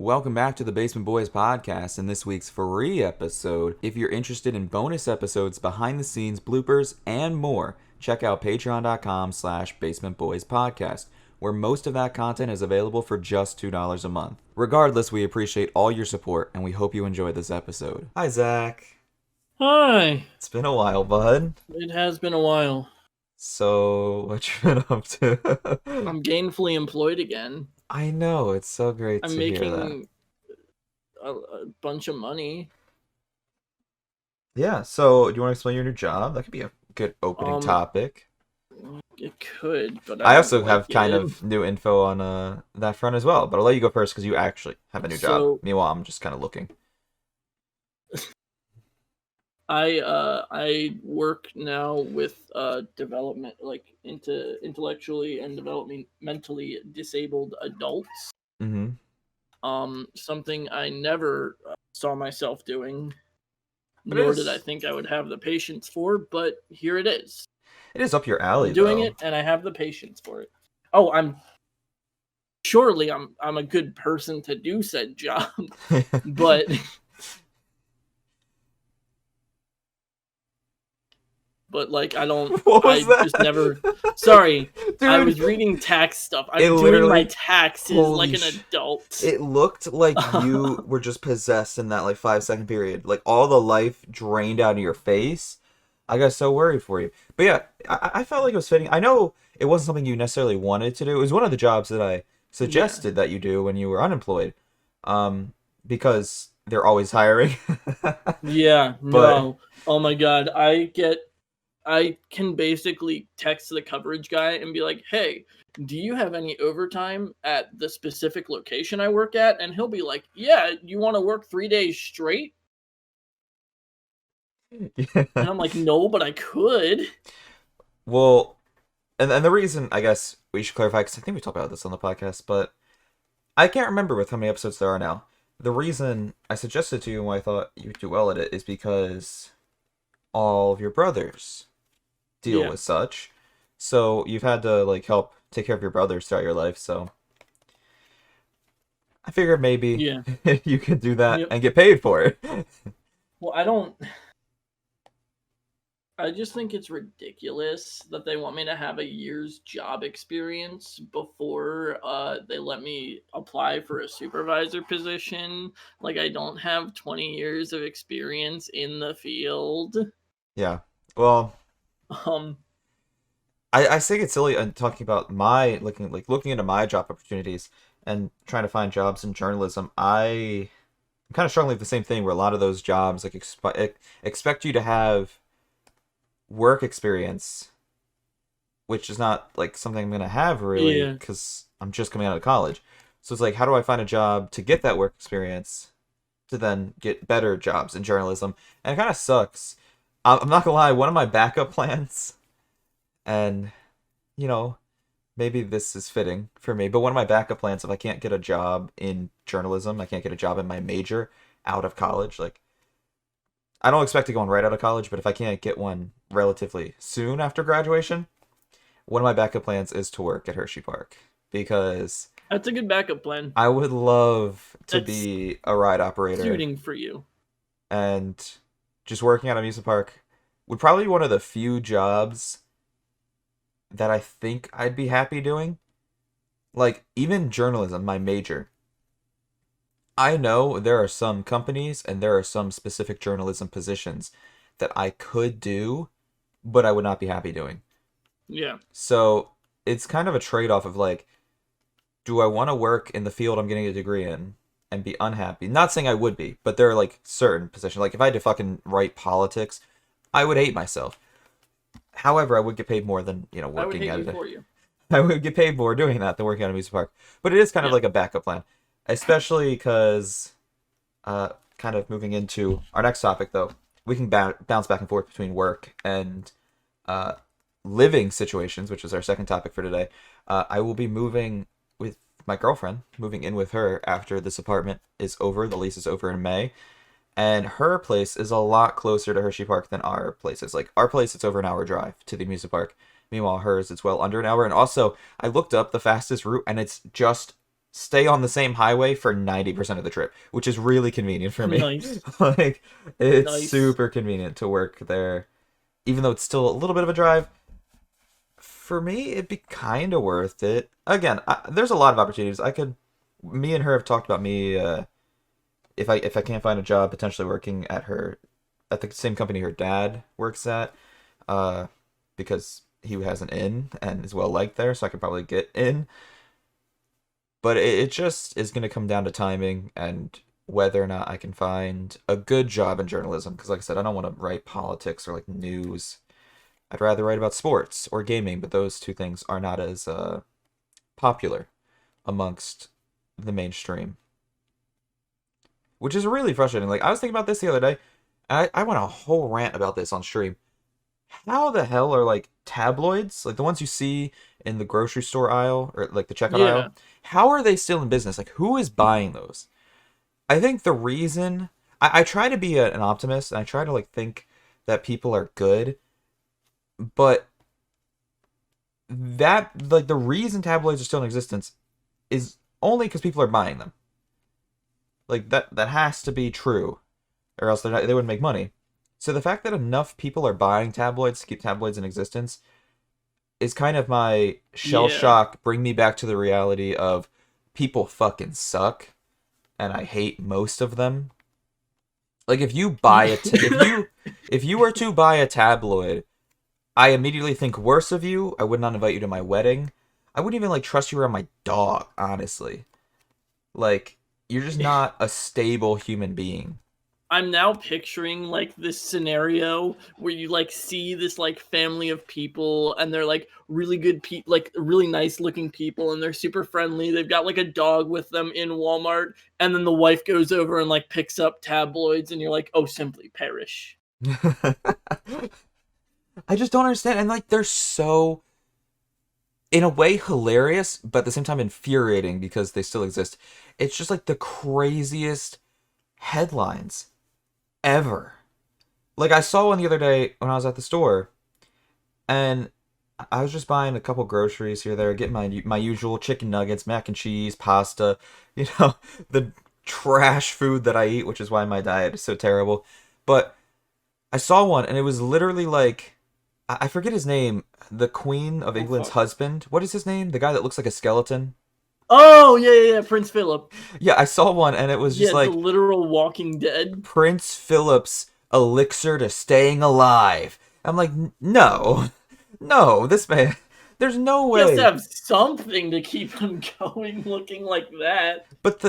Welcome back to the Basement Boys podcast and this week's free episode. If you're interested in bonus episodes, behind the scenes, bloopers, and more, check out patreon.com/basementboyspodcast, where most of that content is available for just $2 a month. Regardless, we appreciate all your support and we hope you enjoyed this episode. Hi, Zach. Hi. It's been a while, bud. It has been a while. So, what you been up to? I'm gainfully employed again. I know, it's so great I'm to hear that. making a bunch of money. Yeah, so do you want to explain your new job? That could be a good opening topic. It could, but I also have kind of new info on that front as well, but I'll let you go first because you actually have a new job. Meanwhile, I'm just kind of looking. I work now with development, like into intellectually and developmentally disabled adults. Mm-hmm. Something I never saw myself doing, nor did I think I would have the patience for, but here it is. It is up your alley, I'm doing it, and I have the patience for it. Oh, I'm a good person to do said job, but like I don't. What was that? Just never. Sorry, dude, I was reading tax stuff. I'm doing my taxes like an adult. It looked like you were just possessed in that like 5-second period. Like all the life drained out of your face. I got so worried for you. But yeah, I felt like it was fitting. I know it wasn't something you necessarily wanted to do. It was one of the jobs that I suggested that you do when you were unemployed. Because they're always hiring. Yeah, no. Oh my god, I can basically text the coverage guy and be like, hey, do you have any overtime at the specific location I work at? And he'll be like, yeah, you want to work 3 days straight? Yeah. And I'm like, no, but I could. Well, and the reason, I guess, we should clarify, because I think we talked about this on the podcast, but I can't remember with how many episodes there are now. The reason I suggested to you and why I thought you'd do well at it is because all of your brothers deal with such. So you've had to like help take care of your brothers throughout your life, so I figured maybe you could do that and get paid for it. Well, I just think it's ridiculous that they want me to have a year's job experience before they let me apply for a supervisor position. Like, I don't have 20 years of experience in the field. Yeah. Well, I think it's silly talking about my looking into my job opportunities and trying to find jobs in journalism. I'm kind of struggling with the same thing where a lot of those jobs like expect you to have work experience, which is not like something I'm gonna have really because I'm just coming out of college. So it's like, how do I find a job to get that work experience to then get better jobs in journalism? And it kind of sucks. I'm not gonna lie, one of my backup plans, and you know, maybe this is fitting for me, but one of my backup plans, if I can't get a job in journalism, I can't get a job in my major out of college, like I don't expect to go on right out of college, but if I can't get one relatively soon after graduation, one of my backup plans is to work at Hershey Park, because that's a good backup plan. I would love to be a ride operator. Suiting for you. And just working at an amusement park would probably be one of the few jobs that I think I'd be happy doing. Like, even journalism, my major. I know there are some companies and there are some specific journalism positions that I could do, but I would not be happy doing. Yeah. So it's kind of a trade-off of like, do I want to work in the field I'm getting a degree in and be unhappy? Not saying I would be, but there are like certain positions. Like if I had to fucking write politics, I would hate myself. However, I would get paid more than, working at it. I would get paid more doing that than working at a amusement park. But it is kind of like a backup plan. Especially because, kind of moving into our next topic, though, we can bounce back and forth between work and living situations, which is our second topic for today. I will be moving with my girlfriend, moving in with her after this apartment is over. The lease is over in May. And her place is a lot closer to Hershey Park than our place is. Like, our place, it's over an hour drive to the amusement park. Meanwhile, hers, it's well under an hour. And also, I looked up the fastest route, and it's just stay on the same highway for 90% of the trip, which is really convenient for me. Nice. Like, it's Nice. super convenient to work there, even though it's still a little bit of a drive. For me, it'd be kind of worth it. Again, there's a lot of opportunities. Me and her have talked about me. If I can't find a job, potentially working at the same company her dad works at, uh, because he has an in and is well liked there, so I could probably get in. But it just is going to come down to timing and whether or not I can find a good job in journalism. Because, like I said, I don't want to write politics or like news. I'd rather write about sports or gaming, but those two things are not as popular amongst the mainstream, which is really frustrating. Like, I was thinking about this the other day. I went a whole rant about this on stream. How the hell are like tabloids, like the ones you see in the grocery store aisle or like the checkout Yeah. aisle, how are they still in business? Like, who is buying those? I think the reason I try to be an optimist and I try to like think that people are good, but that like the reason tabloids are still in existence is only because people are buying them. Like that has to be true, or else they wouldn't make money. So the fact that enough people are buying tabloids to keep tabloids in existence is kind of my shell Yeah. shock. Bring me back to the reality of people fucking suck, and I hate most of them. Like if you were to buy a tabloid, I immediately think worse of you. I would not invite you to my wedding. I wouldn't even like trust you around my dog, honestly. Like, you're just not a stable human being. I'm now picturing like this scenario where you like see this like family of people and they're like really good people, like really nice looking people, and they're super friendly. They've got like a dog with them in Walmart, and then the wife goes over and like picks up tabloids, and you're like, oh, simply perish. I just don't understand. And like, they're so, in a way, hilarious, but at the same time infuriating because they still exist. It's just like the craziest headlines ever. Like, I saw one the other day when I was at the store, and I was just buying a couple groceries here, there, getting my usual chicken nuggets, mac and cheese, pasta, you know, the trash food that I eat, which is why my diet is so terrible. But I saw one, and it was literally like, I forget his name, the Queen of Oh England's fuck. husband. What is his name? The guy that looks like a skeleton. Oh yeah, yeah, yeah, Prince Philip. Yeah, I saw one, and it was just Yeah, the like literal Walking Dead. Prince Philip's elixir to staying alive. I'm like, no, no, this man, there's no He has to way. have something to keep him going, looking like that. But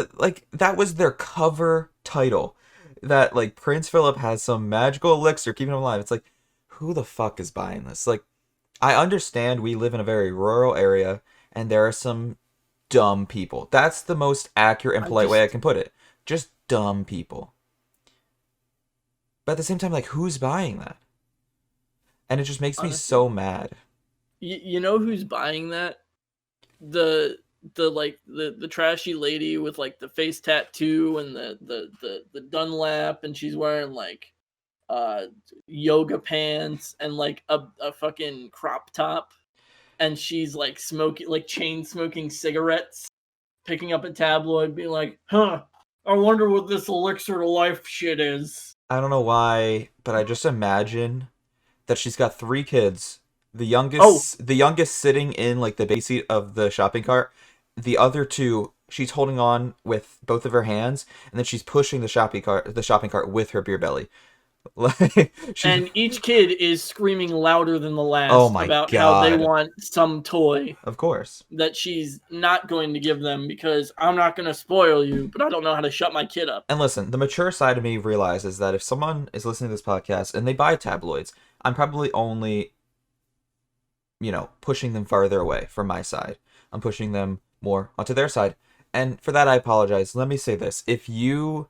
that was their cover title. That like Prince Philip has some magical elixir keeping him alive. It's like, who the fuck is buying this? Like, I understand we live in a very rural area and there are some dumb people. That's the most accurate and I polite way I just can put it. Just dumb people. But at the same time, like, who's buying that? And it just makes me honestly, so mad. you know who's buying that? The like the trashy lady with like the face tattoo and the Dunlap, and she's wearing like uh yoga pants and like a fucking crop top, and she's like smoking, like chain smoking cigarettes, picking up a tabloid, being like, huh, I wonder what this elixir to life shit is. I don't know why, but I just imagine that she's got three kids. Oh, The youngest sitting in like the back seat of the shopping cart. The other two, she's holding on with both of her hands, and then she's pushing the shopping cart with her beer belly. Like she's, and each kid is screaming louder than the oh last my about how they god. want some toy Of course. that she's not going to give them because I'm not going to spoil you, but I don't know how to shut my kid up. And listen, the mature side of me realizes that if someone is listening to this podcast and they buy tabloids, I'm probably only, pushing them farther away from my side. I'm pushing them more onto their side. And for that, I apologize. Let me say this. If you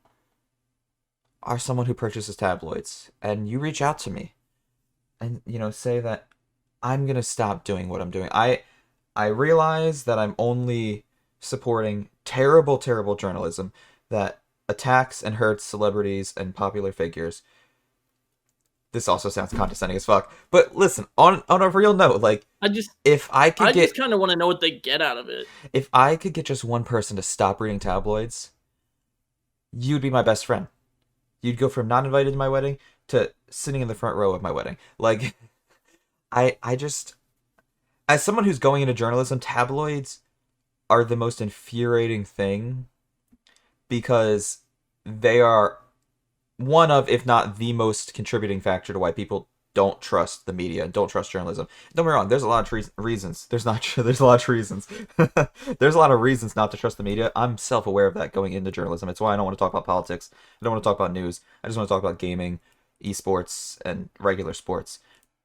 are someone who purchases tabloids and you reach out to me and, say that I'm going to stop doing what I'm doing, I realize that I'm only supporting terrible, terrible journalism that attacks and hurts celebrities and popular figures. this also sounds condescending as fuck. But listen, on a real note, like I just if I could I just get kind of want to know what they get out of it. if I could get just one person to stop reading tabloids, you'd be my best friend. You'd go from not invited to my wedding to sitting in the front row of my wedding. Like I just as someone who's going into journalism, tabloids are the most infuriating thing because they are one of, if not the most contributing factor to why people don't trust the media and don't trust journalism. Don't get me wrong, there's a lot of reasons. There's a lot of reasons. There's a lot of reasons not to trust the media. I'm self-aware of that going into journalism. It's why I don't want to talk about politics. I don't want to talk about news. I just want to talk about gaming, esports, and regular sports.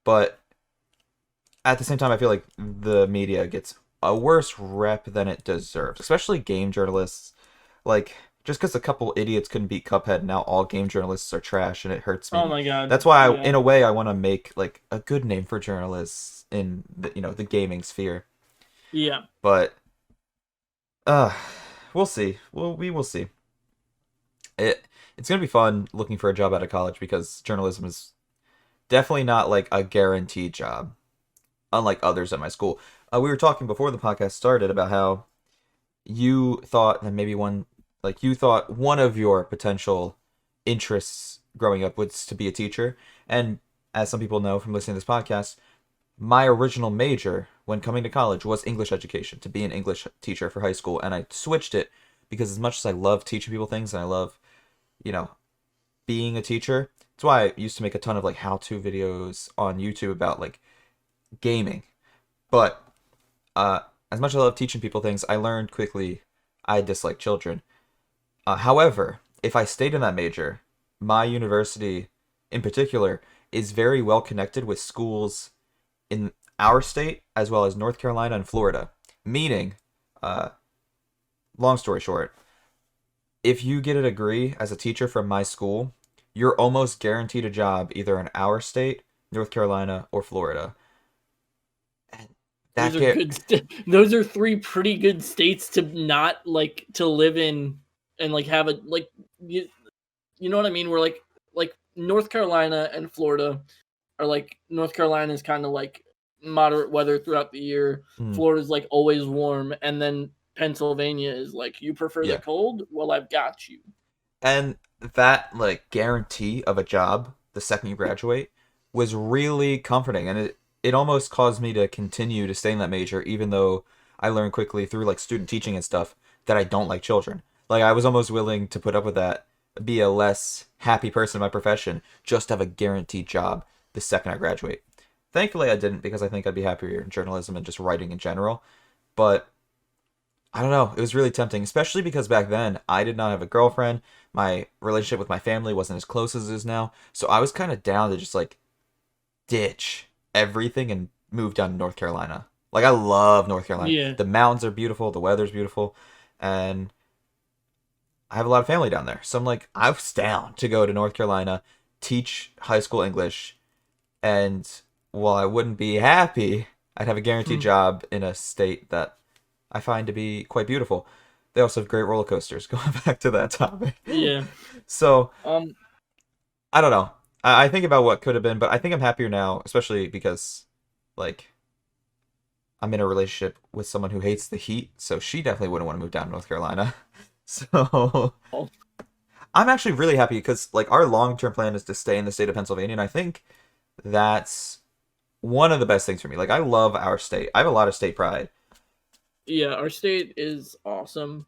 But at the same time, I feel like the media gets a worse rep than it deserves, especially game journalists. Like, just because a couple idiots couldn't beat Cuphead, now all game journalists are trash, and it hurts Oh me. my god. That's why, Yeah. in a way, I want to make like a good name for journalists in the gaming sphere. Yeah. But uh, we'll see. We will see. It's gonna be fun looking for a job out of college because journalism is definitely not like a guaranteed job, unlike others at my school. We were talking before the podcast started about how you thought that maybe you thought one of your potential interests growing up was to be a teacher. And as some people know from listening to this podcast, my original major when coming to college was English education, to be an English teacher for high school. And I switched it because as much as I love teaching people things and I love, you know, being a teacher, that's why I used to make a ton of like how-to videos on YouTube about like gaming. But uh, as much as I love teaching people things, I learned quickly I dislike children. However, if I stayed in that major, my university in particular is very well connected with schools in our state as well as North Carolina and Florida. Meaning, uh, long story short, if you get a degree as a teacher from my school, you're almost guaranteed a job either in our state, North Carolina, or Florida. And that Those are get good. Those are three pretty good states to not like to live in and like have a like you know what I mean? We're like North Carolina and Florida are like North Carolina is kind of like moderate weather throughout the year. mm, Florida's like always warm, and then Pennsylvania is like you prefer the yeah. cold. Well, I've got you. And that like guarantee of a job the second you graduate was really comforting, and it almost caused me to continue to stay in that major even though I learned quickly through like student teaching and stuff that I don't like children. Like I was almost willing to put up with that, be a less happy person in my profession, just to have a guaranteed job the second I graduate. Thankfully I didn't because I think I'd be happier in journalism and just writing in general. But I don't know. It was really tempting, especially because back then I did not have a girlfriend. My relationship with my family wasn't as close as it is now. So I was kind of down to just like ditch everything and move down to North Carolina. Like I love North Carolina. Yeah. The mountains are beautiful, the weather's beautiful, and I have a lot of family down there. So I'm like, I was down to go to North Carolina, teach high school English, and while I wouldn't be happy, I'd have a guaranteed job in a state that I find to be quite beautiful. They also have great roller coasters, going back to that topic. Yeah. So, Um. I don't know. I think about what could have been, but I think I'm happier now, especially because, like, I'm in a relationship with someone who hates the heat, so she definitely wouldn't want to move down to North Carolina. So, Oh, I'm actually really happy because, like, our long-term plan is to stay in the state of Pennsylvania, and I think that's one of the best things for me. Like, I love our state. I have a lot of state pride. yeah. Our state is awesome.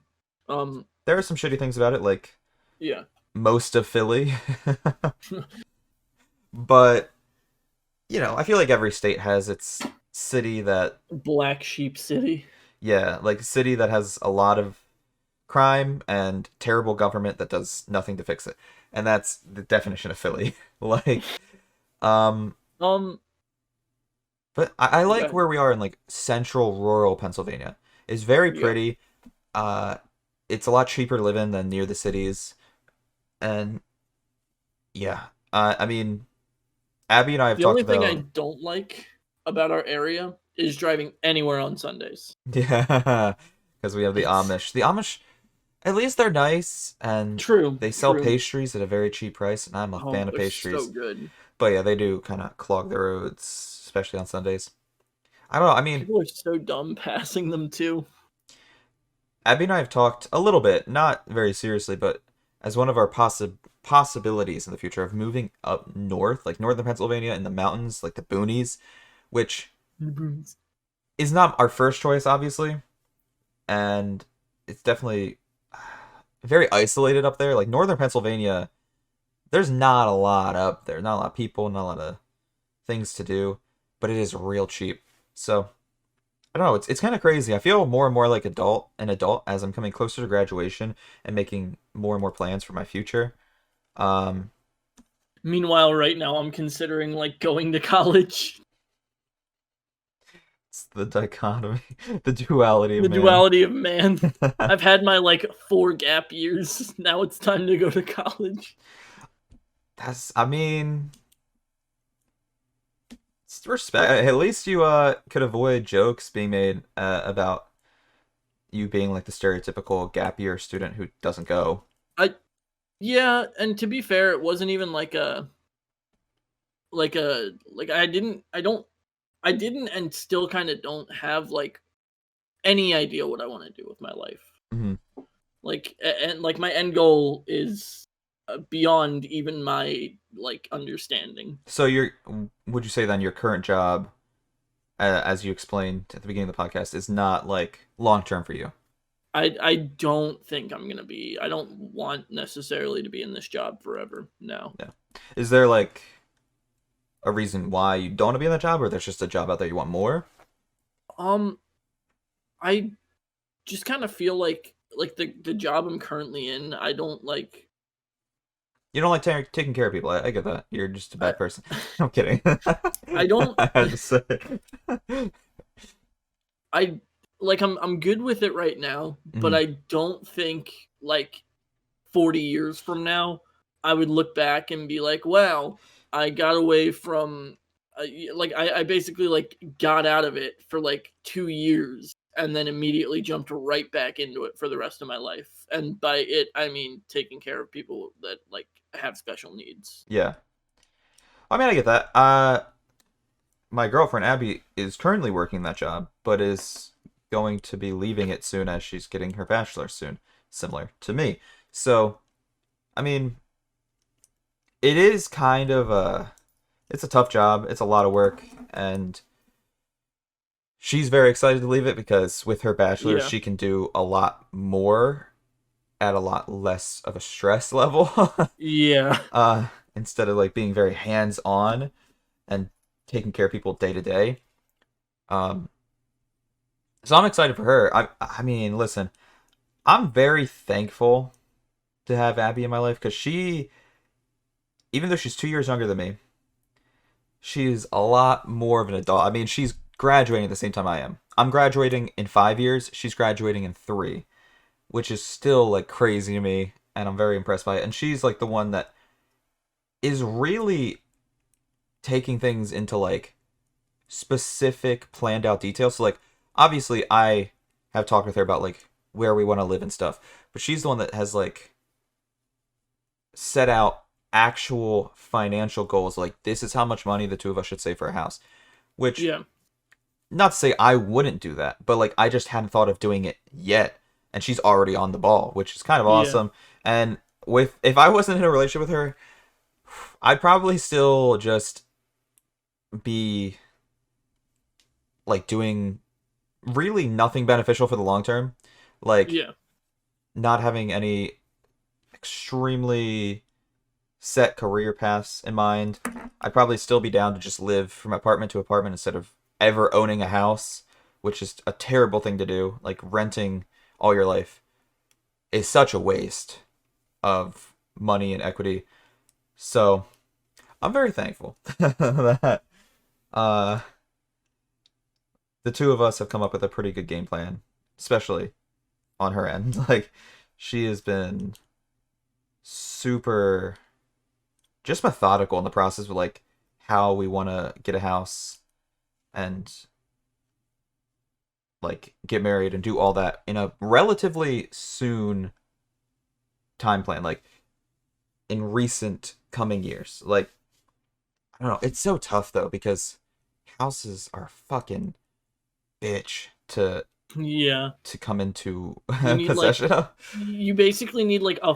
Um. There are some shitty things about it, like Yeah. most of Philly. But, I feel like every state has its city that, Black Sheep City. yeah, like a city that has a lot of crime and terrible government that does nothing to fix it. And that's the definition of Philly. Like, um, Um. but I like Yeah. where we are in like central rural Pennsylvania. It's very Yeah. pretty. Uh, it's a lot cheaper to live in than near the cities. And yeah, I mean, Abby and I have The talked only thing I about, don't like about our area is driving anywhere on Sundays. yeah, because we have the It's Amish. The Amish, at least they're nice and true. they sell True. pastries at a very cheap price, and I'm a Oh, fan of they're so pastries. good. But yeah, they do kind of clog the roads, especially on Sundays. I don't know. I mean, People are so dumb passing them too. Abby and I have talked a little bit, not very seriously, but as one of our possibilities in the future of moving up north, like northern Pennsylvania in the mountains, like the boonies, which is not our first choice, obviously, and it's definitely very isolated up there. Like northern Pennsylvania, there's not a lot up there, not a lot of people, not a lot of things to do, but it is real cheap. So I don't know. It's kind of crazy. I feel more and more like an adult as I'm coming closer to graduation and making more and more plans for my future. Um, Meanwhile, right now I'm considering like going to college. it's the dichotomy, the duality of The man. duality of man. I've had my like 4 gap years. Now it's time to go to college. I mean, it's respect. At least you could avoid jokes being made about you being like the stereotypical gap year student who doesn't go. I Yeah, and to be fair, it wasn't even like I didn't and still kind of don't have like any idea what I want to do with my life. Hmm. Like and like my end goal is beyond even my like understanding. So would you say then your current job, as you explained at the beginning of the podcast, is not like long term for you? I don't think I'm gonna be. I don't want necessarily to be in this job forever. No. Yeah. Is there like a reason why you don't want to be in that job, or there's just a job out there you want more? Um, I just kind of feel like the job I'm currently in. I don't like. You don't like taking care of people. I get that. You're just a I bad person. I'm kidding. I don't. I had to say. I like I'm good with it right now, but Mhm. I don't think like 40 years from now I would look back and be like, "Wow, I got away from like I basically like got out of it for like 2 years and then immediately jumped right back into it for the rest of my life." And by it I mean taking care of people that like have special needs. Yeah. I mean, I get that. My girlfriend Abby is currently working that job, but is going to be leaving it soon as she's getting her bachelor's soon, similar to me. So, I mean, it is kind of it's a tough job. It's a lot of work, and she's very excited to leave it because with her bachelor's, Yeah. she can do a lot more at a lot less of a stress level. Yeah. uh, Instead of like being very hands on and taking care of people day to day. Um, so I'm excited for her. I mean, listen, I'm very thankful to have Abby in my life because even though she's 2 years younger than me, she's a lot more of an adult. I mean, she's graduating at the same time I am. I'm graduating in 5 years. She's graduating in three, which is still like crazy to me, and I'm very impressed by it. And she's like the one that is really taking things into like specific planned out details. So like obviously I have talked with her about like where we want to live and stuff, but she's the one that has like set out actual financial goals like this is how much money the two of us should save for a house, which Yeah. not to say I wouldn't do that, but like I just hadn't thought of doing it yet, and she's already on the ball, which is kind of Yeah. awesome. And with if I wasn't in a relationship with her, I'd probably still just be like doing really nothing beneficial for the long term, like Yeah. not having any extremely set career paths in mind. I'd probably still be down to just live from apartment to apartment instead of ever owning a house, which is a terrible thing to do. Like renting all your life is such a waste of money and equity. So I'm very thankful that uh, the two of us have come up with a pretty good game plan, especially on her end. Like she has been super just methodical in the process of like how we want to get a house and like get married and do all that in a relatively soon time plan, like in recent coming years. Like I don't know. It's so tough though because houses are fucking bitch Yeah. to come into You need like possession of. you basically need like a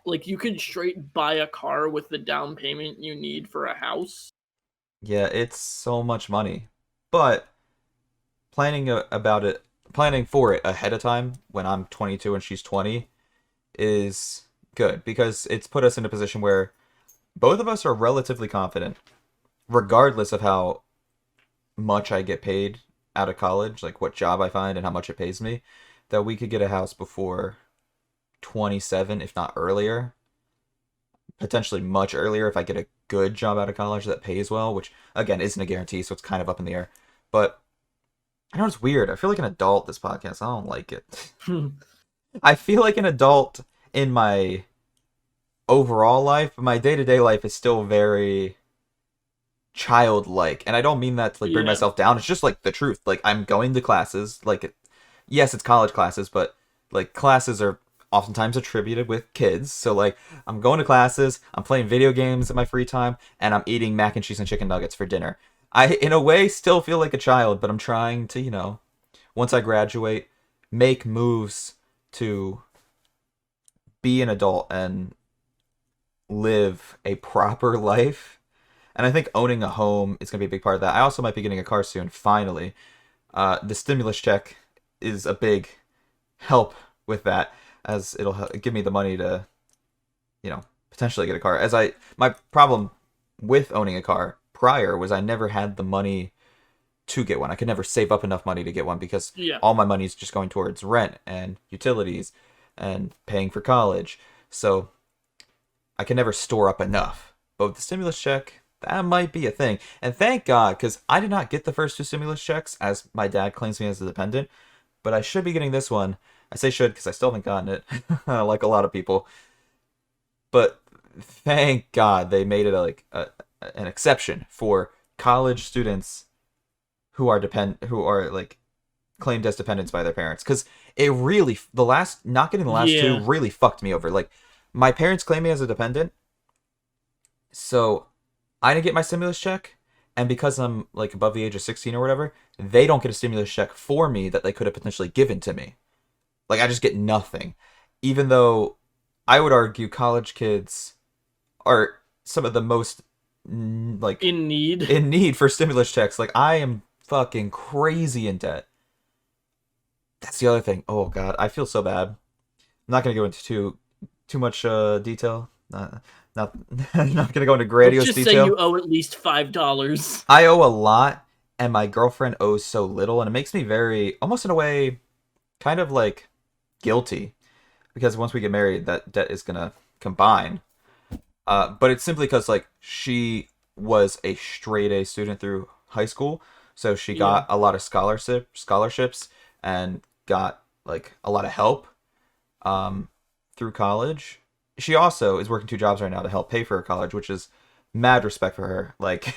like you could straight buy a car with the down payment you need for a house. Yeah, it's so much money. But about it, planning for it ahead of time when I'm 22 and she's 20 is good because it's put us in a position where both of us are relatively confident, regardless of how much I get paid out of college, like what job I find and how much it pays me, that we could get a house before 27, if not earlier. Potentially much earlier if I get a good job out of college that pays well, which again isn't a guarantee, so it's kind of up in the air. But I know it's weird. I feel like an adult this podcast. I don't like it. I feel like an adult in my overall life, but my day-to-day life is still very childlike. And I don't mean that to like bring Yeah. myself down. It's just like the truth. Like I'm going to classes. Like yes, it's college classes, but like classes are oftentimes attributed with kids. So like I'm going to classes, I'm playing video games in my free time, and I'm eating mac and cheese and chicken nuggets for dinner. I in a way still feel like a child, but I'm trying to, once I graduate, make moves to be an adult and live a proper life. And I think owning a home is going to be a big part of that. I also might be getting a car soon, finally. The stimulus check is a big help with that, as it'll give me the money to, potentially get a car. My problem with owning a car prior was I never had the money to get one. I could never save up enough money to get one because Yeah. all my money is just going towards rent and utilities and paying for college. So I can never store up enough. But with the stimulus check, that might be a thing. And thank God, because I did not get the first two stimulus checks, as my dad claims me as a dependent. But I should be getting this one. I say should because I still haven't gotten it, like a lot of people. But thank God they made it an exception for college students who are like claimed as dependents by their parents, because it really the last not getting the last two Yeah. really fucked me over. Like my parents claim me as a dependent, so I didn't get my stimulus check, and because I'm like above the age of 16 or whatever, they don't get a stimulus check for me that they could have potentially given to me. Like I just get nothing, even though I would argue college kids are some of the most like In need. in need for stimulus checks. Like I am fucking crazy in debt. That's the other thing. Oh god, I feel so bad. I'm not gonna go into too much detail. Not not gonna go into Let's grandiose just say you detail. owe at least $5. I owe a lot, and my girlfriend owes so little, and it makes me very, almost in a way, kind of like guilty, because once we get married, that debt is gonna combine. But it's simply because like she was a straight A student through high school, so she Yeah. got a lot of scholarships and got like a lot of help um, through college. She also is working two jobs right now to help pay for her college, which is mad respect for her. Like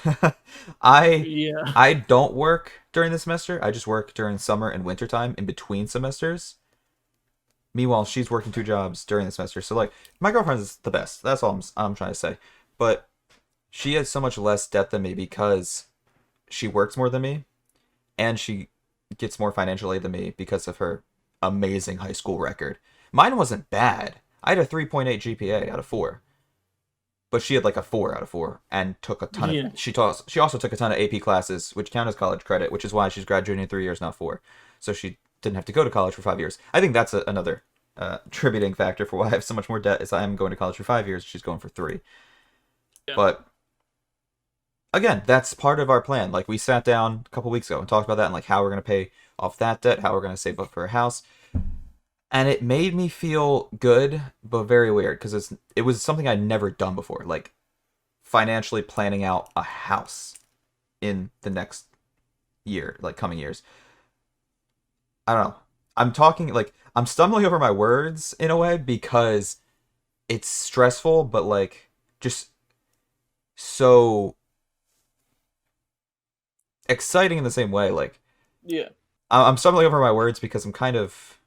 I Yeah. I don't work during the semester. I just work during summer and winter time in between semesters. Meanwhile, she's working two jobs during the semester. So like my girlfriend is the best. That's all I'm trying to say. But she has so much less debt than me because she works more than me, and she gets more financial aid than me because of her amazing high school record. Mine wasn't bad. I had a 3.8 GPA out of 4, but she had like a 4 out of 4 and took a ton of Yeah. she also took a ton of AP classes which count as college credit, which is why she's graduating in 3 years, not 4. So she didn't have to go to college for 5 years. I think that's another attributing factor for why I have so much more debt is I am going to college for 5 years, she's going for 3. Yeah. But again, that's part of our plan. Like we sat down a couple weeks ago and talked about that and like how we're going to pay off that debt, how we're going to save up for a house. And it made me feel good, but very weird because it was something I'd never done before, like financially planning out a house in the next year, like coming years. I don't know. I'm stumbling over my words in a way because it's stressful, but like just so exciting in the same way. Like Yeah. I'm stumbling over my words because I'm kind of,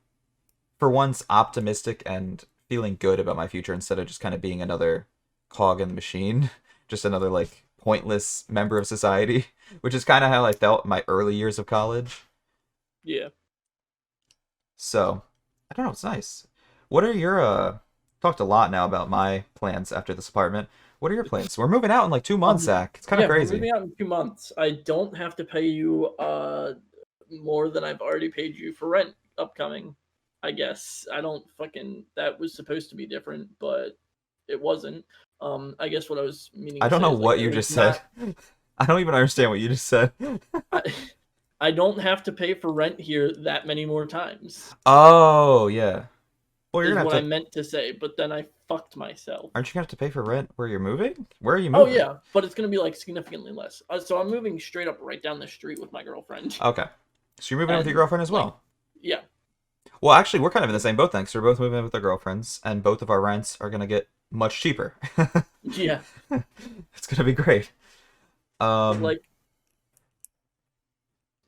for once, optimistic and feeling good about my future instead of just kind of being another cog in the machine, just another like pointless member of society, which is kind of how I felt in my early years of college. Yeah. So, I don't know, it's nice. What are your talked a lot now about my plans after this apartment. What are your plans? We're moving out in like 2 months, Um, Zach. It's kind of yeah, we're crazy. moving out in 2 months. I don't have to pay you more than I've already paid you for rent upcoming. I guess I don't fucking. That was supposed to be different, but it wasn't. I guess what I was meaning I to don't say know is like what you there's just said. not. I don't even understand what you just said. I, I don't have to pay for rent here that many more times. Oh, yeah. Well, you're Is gonna what I have to. meant to say, but then I fucked myself. Aren't you gonna have to pay for rent where you're moving? Where are you Oh moving? yeah, but it's gonna be like significantly less. So I'm moving straight up right down the street with my girlfriend, Okay. So you're moving in with your and girlfriend as like, well. yeah, Well, actually, we're kind of in the same boat, thanks. We're both moving in with our girlfriends, and both of our rents are gonna get much cheaper. yeah. It's gonna be great. Um, Like,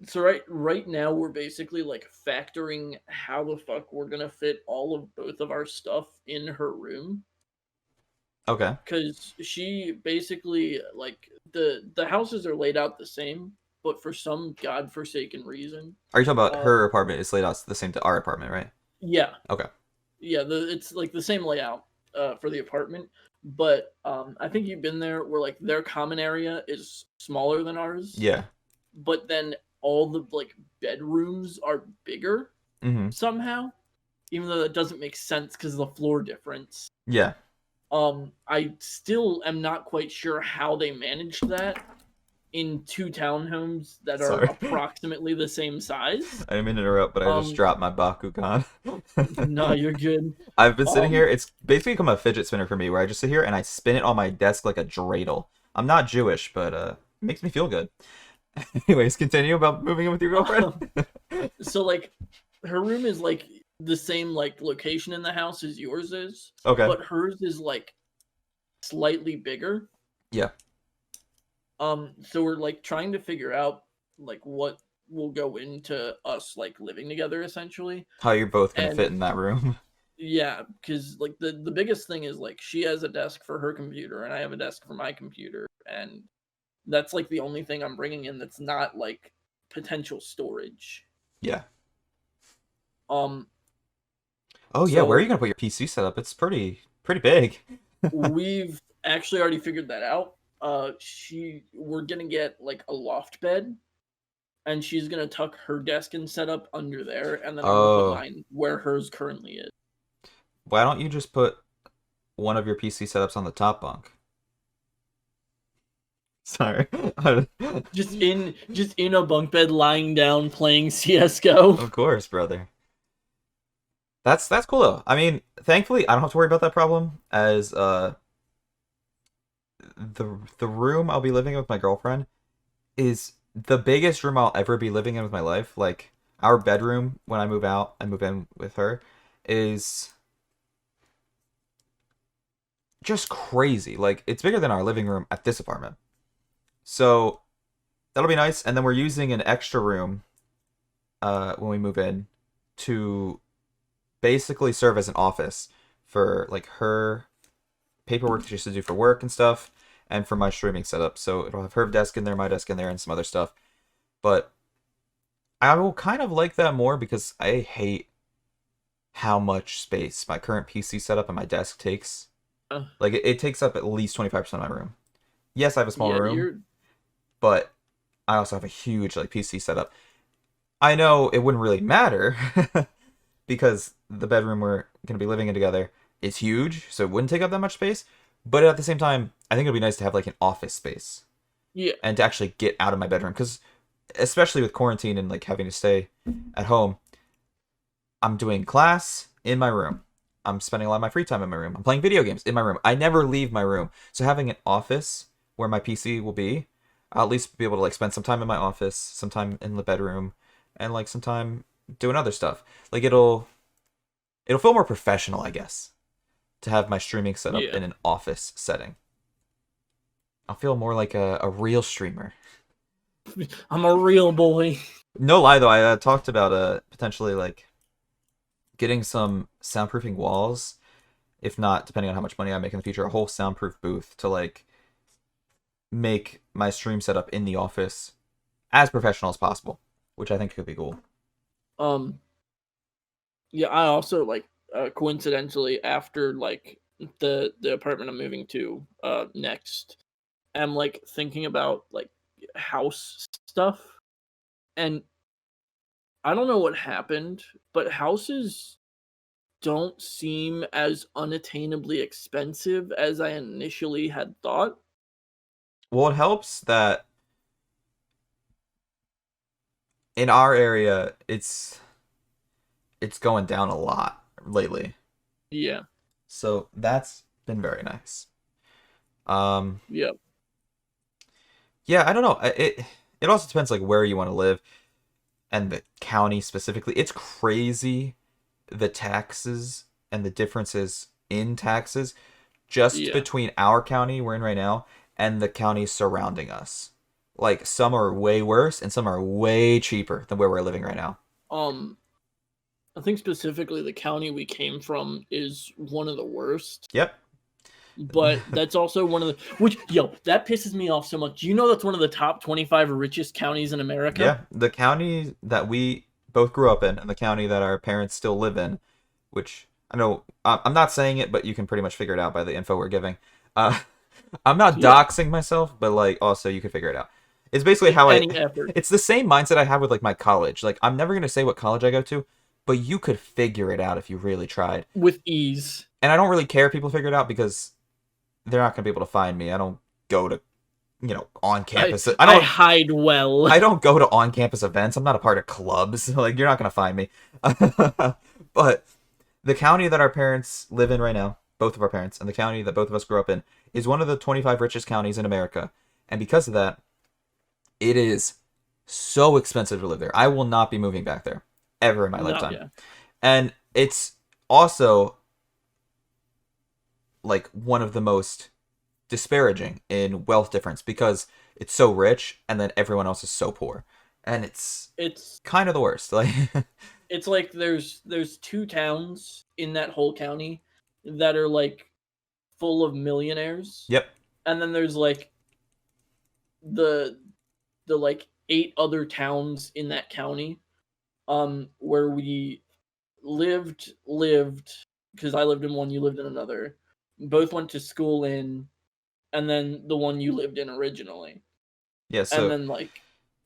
so right now we're basically like factoring how the fuck we're gonna fit all of both of our stuff in her room, okay. because she basically like the houses are laid out the same, but for some godforsaken reason, Are you talking about uh, her apartment is laid out the same to our apartment, right? yeah, Okay. yeah, it's like the same layout for the apartment, but I think you've been there where like their common area is smaller than ours, Yeah. but then all the like bedrooms are bigger Mm-hmm. somehow, even though that doesn't make sense because of the floor difference. Yeah. I still am not quite sure how they managed that in two townhomes that are Sorry. approximately the same size. I didn't mean to interrupt, but I just Um, dropped my Bakugan. no, you're good. I've been sitting here. Um, It's basically become a fidget spinner for me, where I just sit here and I spin it on my desk like a dreidel. I'm not Jewish, but it makes me feel good. Anyways, continue about moving in with your girlfriend. um, so like her room is like the same like location in the house as yours is, Okay. but hers is like slightly bigger. Yeah. So we're like trying to figure out like what will go into us like living together essentially. How you're both gonna And fit in that room? yeah, because like the biggest thing is like she has a desk for her computer and I have a desk for my computer, and that's like the only thing I'm bringing in that's not like potential storage. Yeah. Um, Oh yeah. Where are you so gonna put your PC setup? It's pretty big. we've actually already figured that out. We're gonna get like a loft bed, and she's gonna tuck her desk and setup under there, and then I'm gonna put Oh, mine where hers currently is. why don't you just put one of your PC setups on the top bunk? Sorry. Just in a bunk bed, lying down, playing CS:GO. Of course, brother. That's cool though. I mean, thankfully, I don't have to worry about that problem as the room I'll be living in with my girlfriend is the biggest room I'll ever be living in with my life. Like our bedroom when I move out and move in with her is just crazy. Like it's bigger than our living room at this apartment. So that'll be nice. And then we're using an extra room when we move in to basically serve as an office for like her paperwork that she has to do for work and stuff, and for my streaming setup. So it'll have her desk in there, my desk in there, and some other stuff. But I will kind of like that more because I hate how much space my current PC setup and my desk takes. Uh, Like it takes up at least 25% of my room. Yes, I have a small yeah, room, you're but I also have a huge like PC setup. I know it wouldn't really matter because the bedroom we're going to be living in together is huge, so it wouldn't take up that much space. But at the same time, I think it'd be nice to have like an office space yeah, and to actually get out of my bedroom because especially with quarantine and like having to stay at home, I'm doing class in my room. I'm spending a lot of my free time in my room. I'm playing video games in my room. I never leave my room. So having an office where my PC will be, I'll at least be able to like spend some time in my office, some time in the bedroom, and like some time doing other stuff. Like it'll feel more professional, I guess, to have my streaming set up yeah. in an office setting. I'll feel more like a real streamer. I'm a real boy. No lie though, I talked about potentially like getting some soundproofing walls, if not, depending on how much money I make in the future, a whole soundproof booth to like make my stream setup in the office as professional as possible, which I think could be cool. Um, yeah, I also like coincidentally after like the apartment I'm moving to next, I'm like thinking about like house stuff, and I don't know what happened, but houses don't seem as unattainably expensive as I initially had thought. Well, it helps that in our area, it's going down a lot lately. Yeah. So that's been very nice. Um, Yep. yeah, I don't know. It also depends like where you want to live and the county specifically. It's crazy the taxes and the differences in taxes just Yeah. between our county we're in right now and the counties surrounding us. Like some are way worse and some are way cheaper than where we're living right now. Um, I think specifically the county we came from is one of the worst. Yep. But that's also one of the which yo, that pisses me off so much. You know that's one of the top 25 richest counties in America? Yeah, the county that we both grew up in and the county that our parents still live in, which I know I'm not saying it, but you can pretty much figure it out by the info we're giving. Uh, I'm not Yeah. doxing myself, but like also you can figure it out. It's basically how I. Any effort. It's the same mindset I have with like my college. Like I'm never gonna say what college I go to, but you could figure it out if you really tried. With ease. And I don't really care if people figure it out because they're not gonna be able to find me. I don't go to on I campus. I hide well. I don't go to on campus events. I'm not a part of clubs. Like you're not gonna find me. But the county that our parents live in right now, both of our parents, and the county that both of us grew up in, is one of the 25 richest counties in America. And because of that, it is so expensive to live there. I will not be moving back there ever in my No, lifetime. yeah. And it's also like one of the most disparaging in wealth difference because it's so rich and then everyone else is so poor. And it's It's kind of the worst. Like it's like there's two towns in that whole county that are like full of millionaires. yep. And then there's like the like eight other towns in that county where we lived because I lived in one, you lived in another. Both went to school in, and then the one you lived in originally. Yeah, And so then like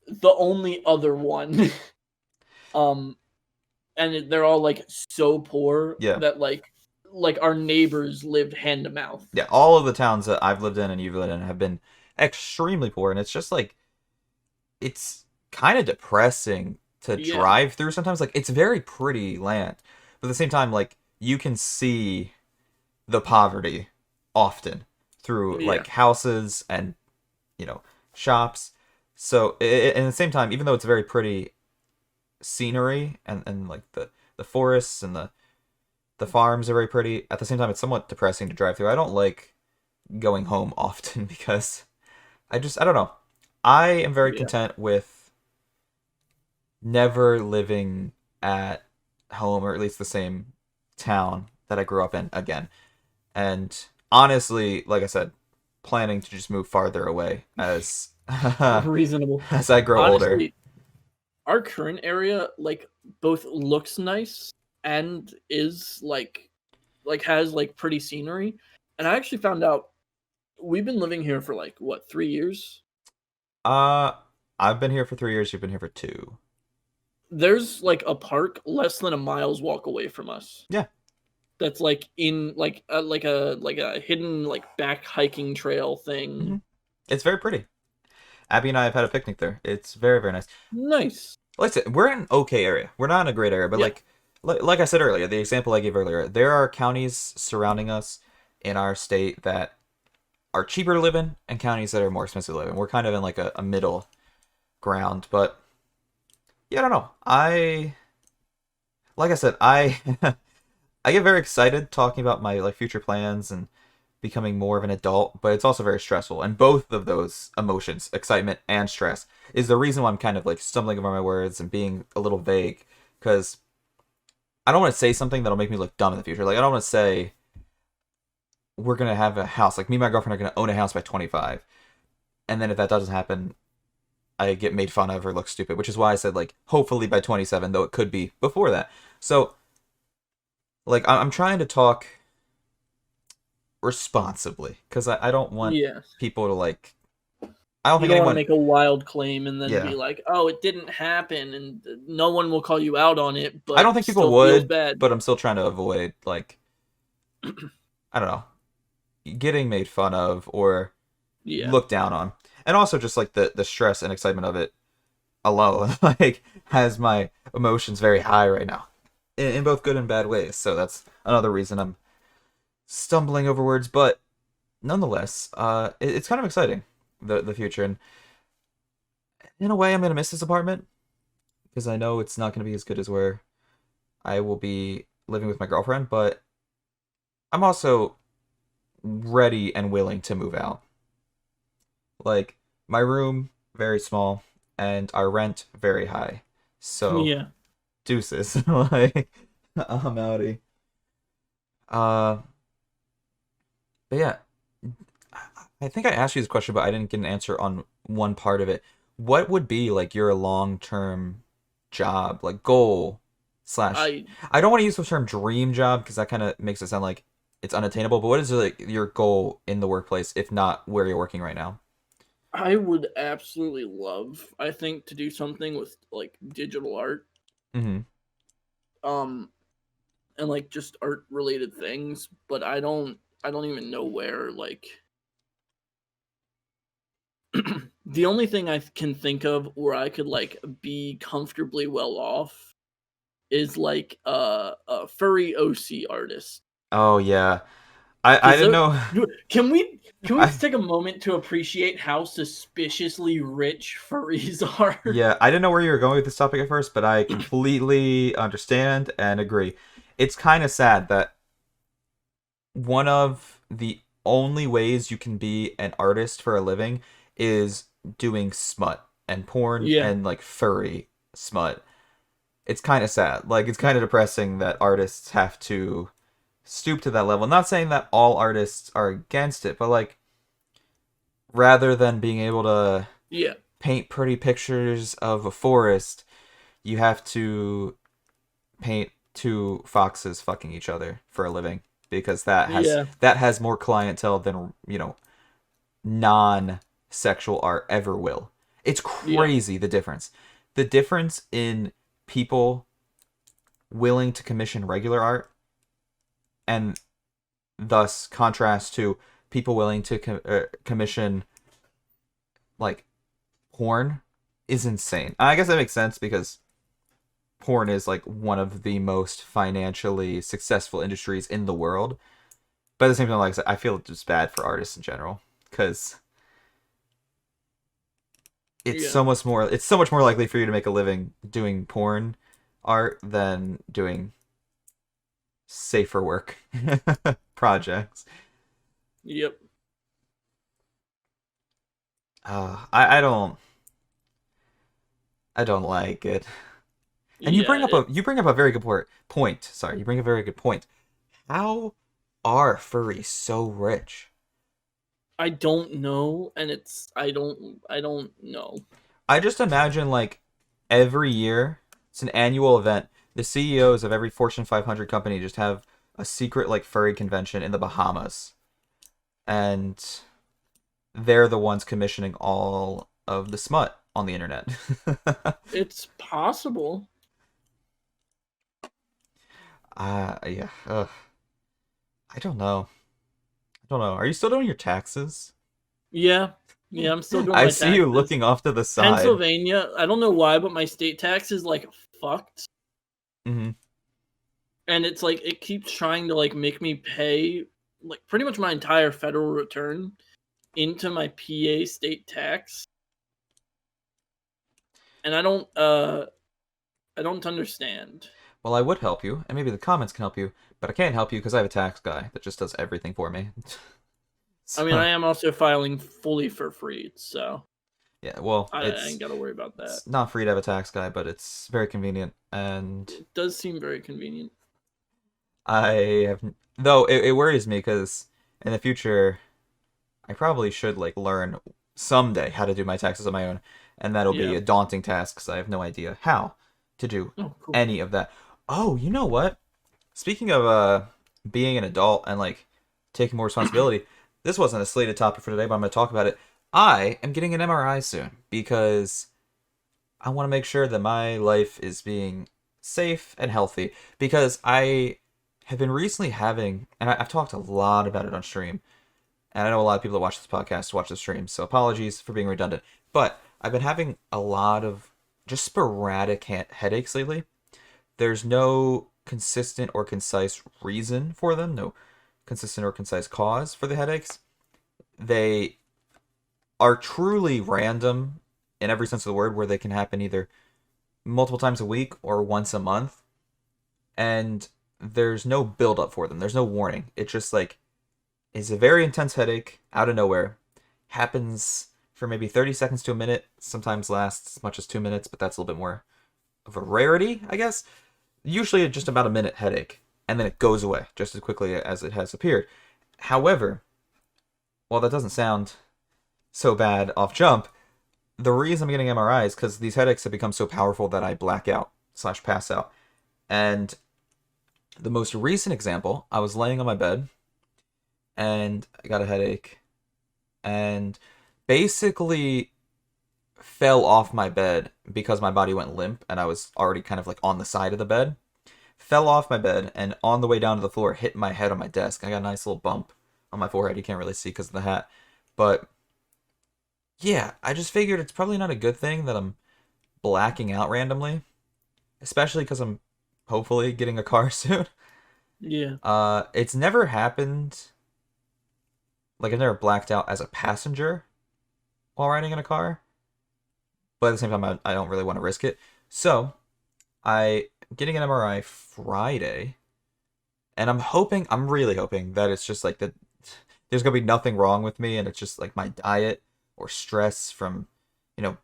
the only other one um and they're all like so poor yeah. that like our neighbors lived hand to mouth. Yeah, all of the towns that I've lived in and you've lived in have been extremely poor and it's just like it's kind of depressing to Yeah. drive through sometimes. Like it's very pretty land. But at the same time like you can see the poverty often through Yeah. like houses and shops. So and at the same time, even though it's very pretty scenery and like the forests and the farms are very pretty, at the same time it's somewhat depressing to drive through. I don't like going home often because I don't know. I am very Yeah. content with never living at home or at least the same town that I grew up in again. And honestly, like I said, planning to just move farther away as Reasonable. as I grow older. Honestly, our current area like both looks nice and is like has like pretty scenery. And I actually found out we've been living here for like what, 3 years? Uh, I've been here for 3 years. You've been here for two. There's like a park less than a mile's walk away from us. Yeah. That's like in like a hidden like back hiking trail thing. hmm It's very pretty. Abby and I have had a picnic there. It's very, very nice. Nice. Like I said, we're in an okay area. We're not in a great area, but Yeah. like I said earlier, the example I gave earlier, there are counties surrounding us in our state that are cheaper to live in and counties that are more expensive to live in. We're kind of in like a middle ground, but yeah, I don't know. Like I said, I get very excited talking about my like future plans and becoming more of an adult, but it's also very stressful. And both of those emotions, excitement and stress, is the reason why I'm kind of like stumbling over my words and being a little vague because I don't want to say something that'll make me look dumb in the future. Like I don't want to say we're gonna have a house. Like me and my girlfriend are gonna own a house by 25. and then if that doesn't happen, I get made fun of or look stupid, which is why I said like hopefully by 27, though it could be before that. So like I'm trying to talk responsibly because I don't want Yeah. people to like. I don't You think don't want to anyone. make a wild claim and then be Yeah, like, "Oh, it didn't happen," and no one will call you out on it, I don't but think people still feels would, bad. but I'm still trying to avoid like I don't know getting made fun of or Yeah. looked down on, and also just like the stress and excitement of it alone like has my emotions very high right now in both good and bad ways. So that's another reason I'm stumbling over words, but nonetheless, it's kind of exciting the future, and in a way, I'm gonna miss this apartment because I know it's not gonna be as good as where I will be living with my girlfriend. But I'm also ready and willing to move out. Like my room very small, and our rent very high. So Yeah. deuces, like I'm outie. Uh, but yeah, I think I asked you this question, but I didn't get an answer on one part of it. What would be like your long-term job, like goal slash? I I don't want to use the term dream job because that kind of makes it sound like it's unattainable. But what is like your goal in the workplace, if not where you're working right now? I would absolutely love, I think, to do something with like digital art. Mm-hmm. Um and like just art related things, but I don't even know where like the only thing I can think of where I could like be comfortably well off is like a furry OC artist. Oh yeah, I Because didn't know. can we I take a moment to appreciate how suspiciously rich furries are? Yeah, I didn't know where you were going with this topic at first, but I completely understand and agree. It's kind of sad that one of the only ways you can be an artist for a living is doing smut and porn Yeah, and like furry smut. It's kind of sad. Like it's kind of depressing that artists have to stoop to that level. Not saying that all artists are against it, but like rather than being able to yeah, paint pretty pictures of a forest, you have to paint two foxes fucking each other for a living because yeah, that has more clientele than non-sexual art ever will. It's yeah, crazy the difference. The difference in people willing to commission regular art and thus contrast to people willing to commission like porn is insane. I guess that makes sense because porn is like one of the most financially successful industries in the world. But at the same time, like I said, I feel just bad for artists in general because yeah, it's so much more likely for you to make a living doing porn art than doing safer work projects. yep, I don't like it. And yeah. you bring up a very good point. Sorry, you bring up a very good point. How are furries so rich? I don't know, and I don't know. I just imagine like every year, it's an annual event. The CEOs of every Fortune 500 company just have a secret like furry convention in the Bahamas, and they're the ones commissioning all of the smut on the internet. It's possible. Yeah. I don't know. I don't know. Are you still doing your taxes? Yeah, yeah. I'm still doing I my see you taxes. looking off to the side. Pennsylvania. I don't know why, but my state tax is like fucked, Hmm. and it's like it keeps trying to like make me pay like pretty much my entire federal return into my PA state tax, and I don't understand. Well, I would help you, and maybe the comments can help you, but I can't help you because I have a tax guy that just does everything for me. I mean, I So am also filing fully for free, so yeah, well, I ain't got to worry about that. it's not free to have a tax guy, but it's very convenient, and It does seem very convenient. I have though it worries me because in the future I probably should like learn someday how to do my taxes on my own, and that'll be Yeah. a daunting task because I have no idea how to do Oh, cool. any of that. Oh, you know what? Speaking of being an adult and like taking more responsibility, this wasn't a slated topic for today, but I'm going to talk about it. I am getting an MRI soon because I want to make sure that my life is being safe and healthy because I have been recently having, and I've talked a lot about it on stream, and I know a lot of people that watch this podcast watch the stream, so apologies for being redundant. But I've been having a lot of just sporadic headaches lately. There's no consistent or concise reason for them, no consistent or concise cause for the headaches. They are truly random in every sense of the word, where they can happen either multiple times a week or once a month, and there's no build up for them. There's no warning. It's just like is a very intense headache out of nowhere. Happens for maybe 30 seconds to a minute, sometimes lasts as much as 2 minutes, but that's a little bit more of a rarity, I guess. Usually just about a minute headache, and then it goes away just as quickly as it has appeared. However, while that doesn't sound so bad off jump, the reason I'm getting MRI is because these headaches have become so powerful that I black out slash pass out. And the most recent example, I was laying on my bed and I got a headache and basically fell off my bed because my body went limp and I was already kind of like on the side of the bed. Fell off my bed and on the way down to the floor hit my head on my desk. I got a nice little bump on my forehead. You can't really see because of the hat. But yeah, I just figured it's probably not a good thing that I'm blacking out randomly, especially because I'm hopefully getting a car soon. Yeah. It's never happened. Like I've never blacked out as a passenger while riding in a car, but at the same time, I don't really want to risk it. So I getting an MRI Friday, and I'm really hoping that it's just like that. There's gonna be nothing wrong with me, and it's just like my diet or stress from, you know,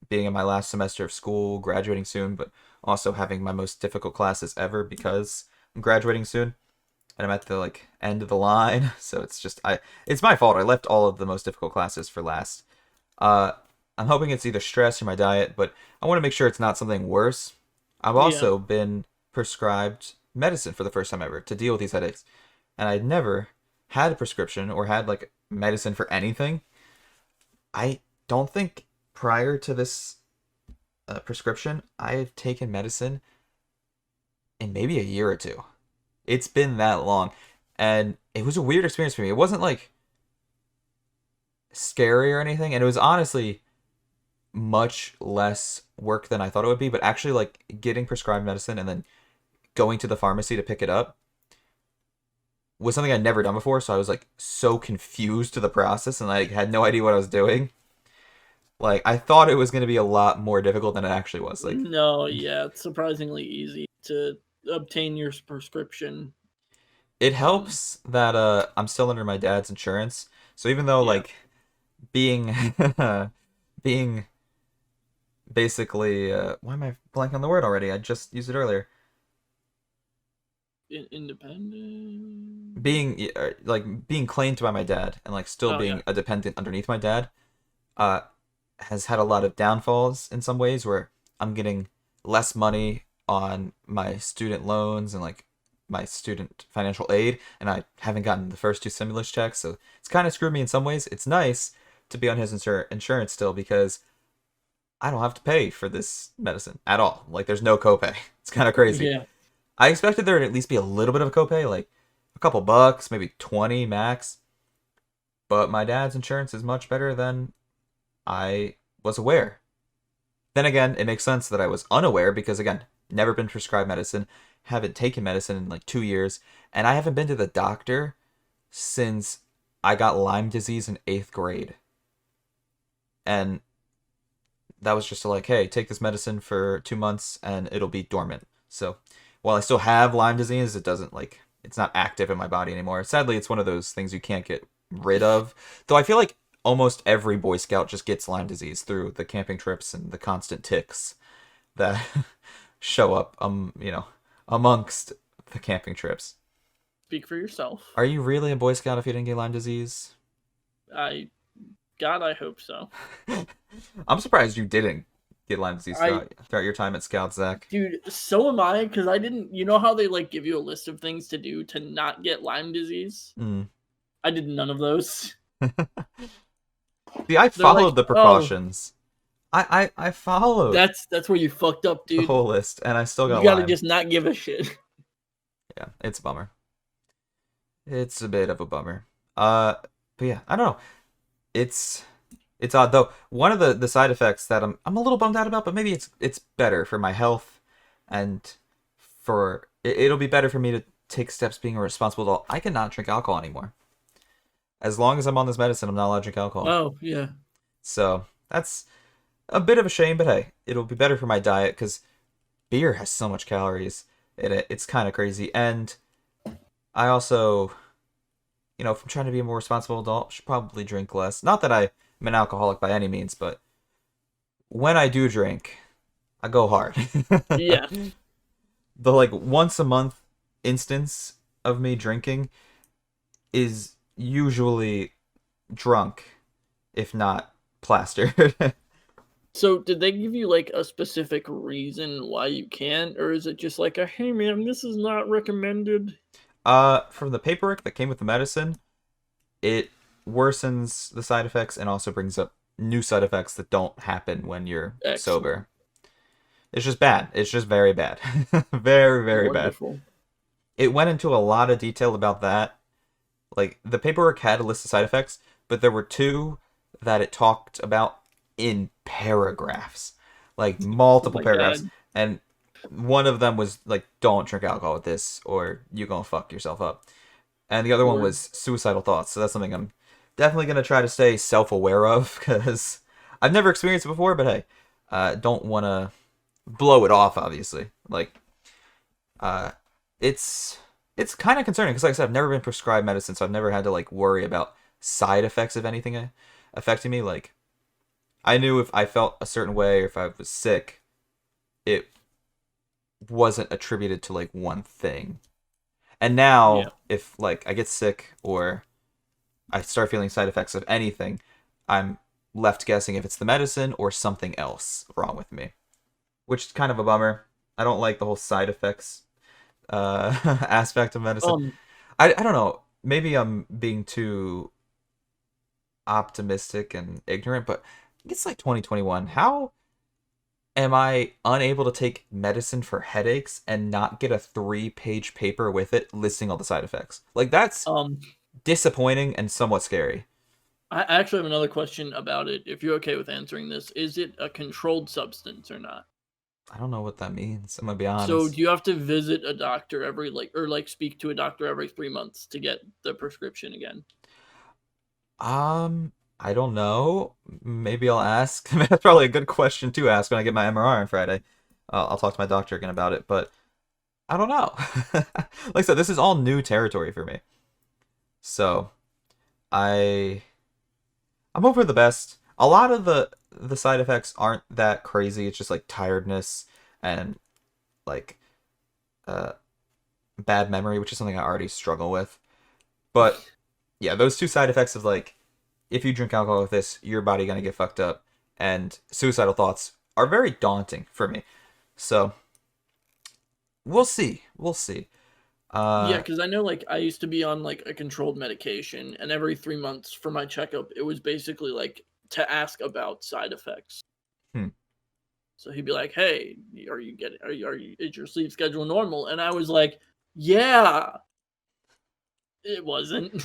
being in my last semester of school, graduating soon, but also having my most difficult classes ever because I'm graduating soon and I'm at the like end of the line. So it's my fault. I left all of the most difficult classes for last. Uh, I'm hoping it's either stress or my diet, but I want to make sure it's not something worse. I've Yeah. also been prescribed medicine for the first time ever to deal with these headaches, and I'd never had a prescription or had like medicine for anything. I don't think prior to this prescription, I've taken medicine in maybe a year or two. It's been that long, and it was a weird experience for me. It wasn't like scary or anything, and it was honestly much less work than I thought it would be. But actually, like getting prescribed medicine and then going to the pharmacy to pick it up was something I'd never done before. So I was like so confused to the process, and I had no idea what I was doing. Like I thought it was going to be a lot more difficult than it actually was. Like No, yeah, it's surprisingly easy to obtain your prescription. it Um, helps that I'm still under my dad's insurance. So even though yeah, like being being basically why am I blanking on the word already? I just used it earlier. independent. Being like being claimed by my dad and like still Oh yeah, being a dependent underneath my dad uh has had a lot of downfalls in some ways where I'm getting less money on my student loans and like my student financial aid, and I haven't gotten the first two stimulus checks, so it's kind of screwed me in some ways. It's nice to be on his insurance still because I don't have to pay for this medicine at all. Like there's no copay. It's kind of crazy. yeah, I expected there to at least be a little bit of a copay, like a couple bucks, maybe 20 max. But my dad's insurance is much better than I was aware. Then again, it makes sense that I was unaware because again, never been prescribed medicine, haven't taken medicine in like 2 years, and I haven't been to the doctor since I got Lyme disease in 8th grade. And that was just like, hey, take this medicine for 2 months and it'll be dormant. So while I still have Lyme disease, it doesn't like it's not active in my body anymore. Sadly, it's one of those things you can't get rid of. Though I feel like almost every Boy Scout just gets Lyme disease through the camping trips and the constant ticks that show up amongst the camping trips. speak for yourself. Are you really a Boy Scout if you didn't get Lyme disease? I God, I hope so. I'm surprised you didn't get Lyme disease I throughout your time at Scout, Zach. Dude, so am I, because I didn't. You know how they like give you a list of things to do to not get Lyme disease? Mm. I did none of those. See, I They're like, followed the oh, precautions. I followed that's where you fucked up, the dude. whole list, and I still You got gotta Lyme. just not give a shit. Yeah, it's a bummer. It's a bit of a bummer. But yeah, I don't know. It's it's odd though. One of the side effects that I'm a little bummed out about, but maybe it's better for my health, and it'll be better for me to take steps being a responsible adult. I cannot drink alcohol anymore. As long as I'm on this medicine, I'm not allowed to drink alcohol. Oh yeah. So that's a bit of a shame, but hey, it'll be better for my diet because beer has so much calories in it. It's kind of crazy, and I also, if I'm trying to be a more responsible adult, should probably drink less. Not that I'm an alcoholic by any means, but when I do drink, I go hard. Yeah. The like once a month instance of me drinking is usually drunk, if not plastered. So did they give you like a specific reason why you can't, or is it just like a hey man, this is not recommended? From the paperwork that came with the medicine, it worsens the side effects and also brings up new side effects that don't happen when you're Excellent. sober. It's just bad. It's just very bad. Very, very bad. Wonderful. It went into a lot of detail about that. Like, the paperwork had a list of side effects, but there were two that it talked about in paragraphs. Like, Oh multiple my paragraphs. god. And one of them was, like, don't drink alcohol with this, or you're gonna fuck yourself up. And the other one Word. was suicidal thoughts. So that's something I'm definitely gonna try to stay self-aware of, because I've never experienced it before, but hey, don't want to blow it off, obviously. Like, uh, it's kind of concerning because, like I said, I've never been prescribed medicine, so I've never had to like worry about side effects of anything affecting me. Like, I knew if I felt a certain way or if I was sick, it wasn't attributed to like one thing. And Yeah. now, if like I get sick or I start feeling side effects of anything, I'm left guessing if it's the medicine or something else wrong with me, which is kind of a bummer. I don't like the whole side effects aspect of medicine. Um. I don't know. Maybe I'm being too optimistic and ignorant, but it's like 2021. How am I unable to take medicine for headaches and not get a 3-page paper with it listing all the side effects? Like, that's Um. disappointing and somewhat scary. I actually have another question about it. If you're okay with answering this, is it a controlled substance or not? I don't know what that means. I'm gonna be So honest. do you have to visit a doctor every or like speak to a doctor every 3 months to get the prescription again? I don't know. Maybe I'll ask. That's probably a good question to ask when I get my MRI on Friday. I'll talk to my doctor again about it, but I don't know. Like I said, this is all new territory for me. So I I'm hoping for the best. A lot of the side effects aren't that crazy. It's just like tiredness and like uh bad memory, which is something I already struggle with. But yeah, those two side effects of like if you drink alcohol with this, your body gonna get fucked up, and suicidal thoughts are very daunting for me. So we'll see. We'll see. Yeah, Uh, because I know like I used to be on like a controlled medication, and every 3 months for my checkup, it was basically like to ask about side effects. hmm. So he'd be like, "Hey, is your sleep schedule normal?" And I was like, "Yeah, it wasn't."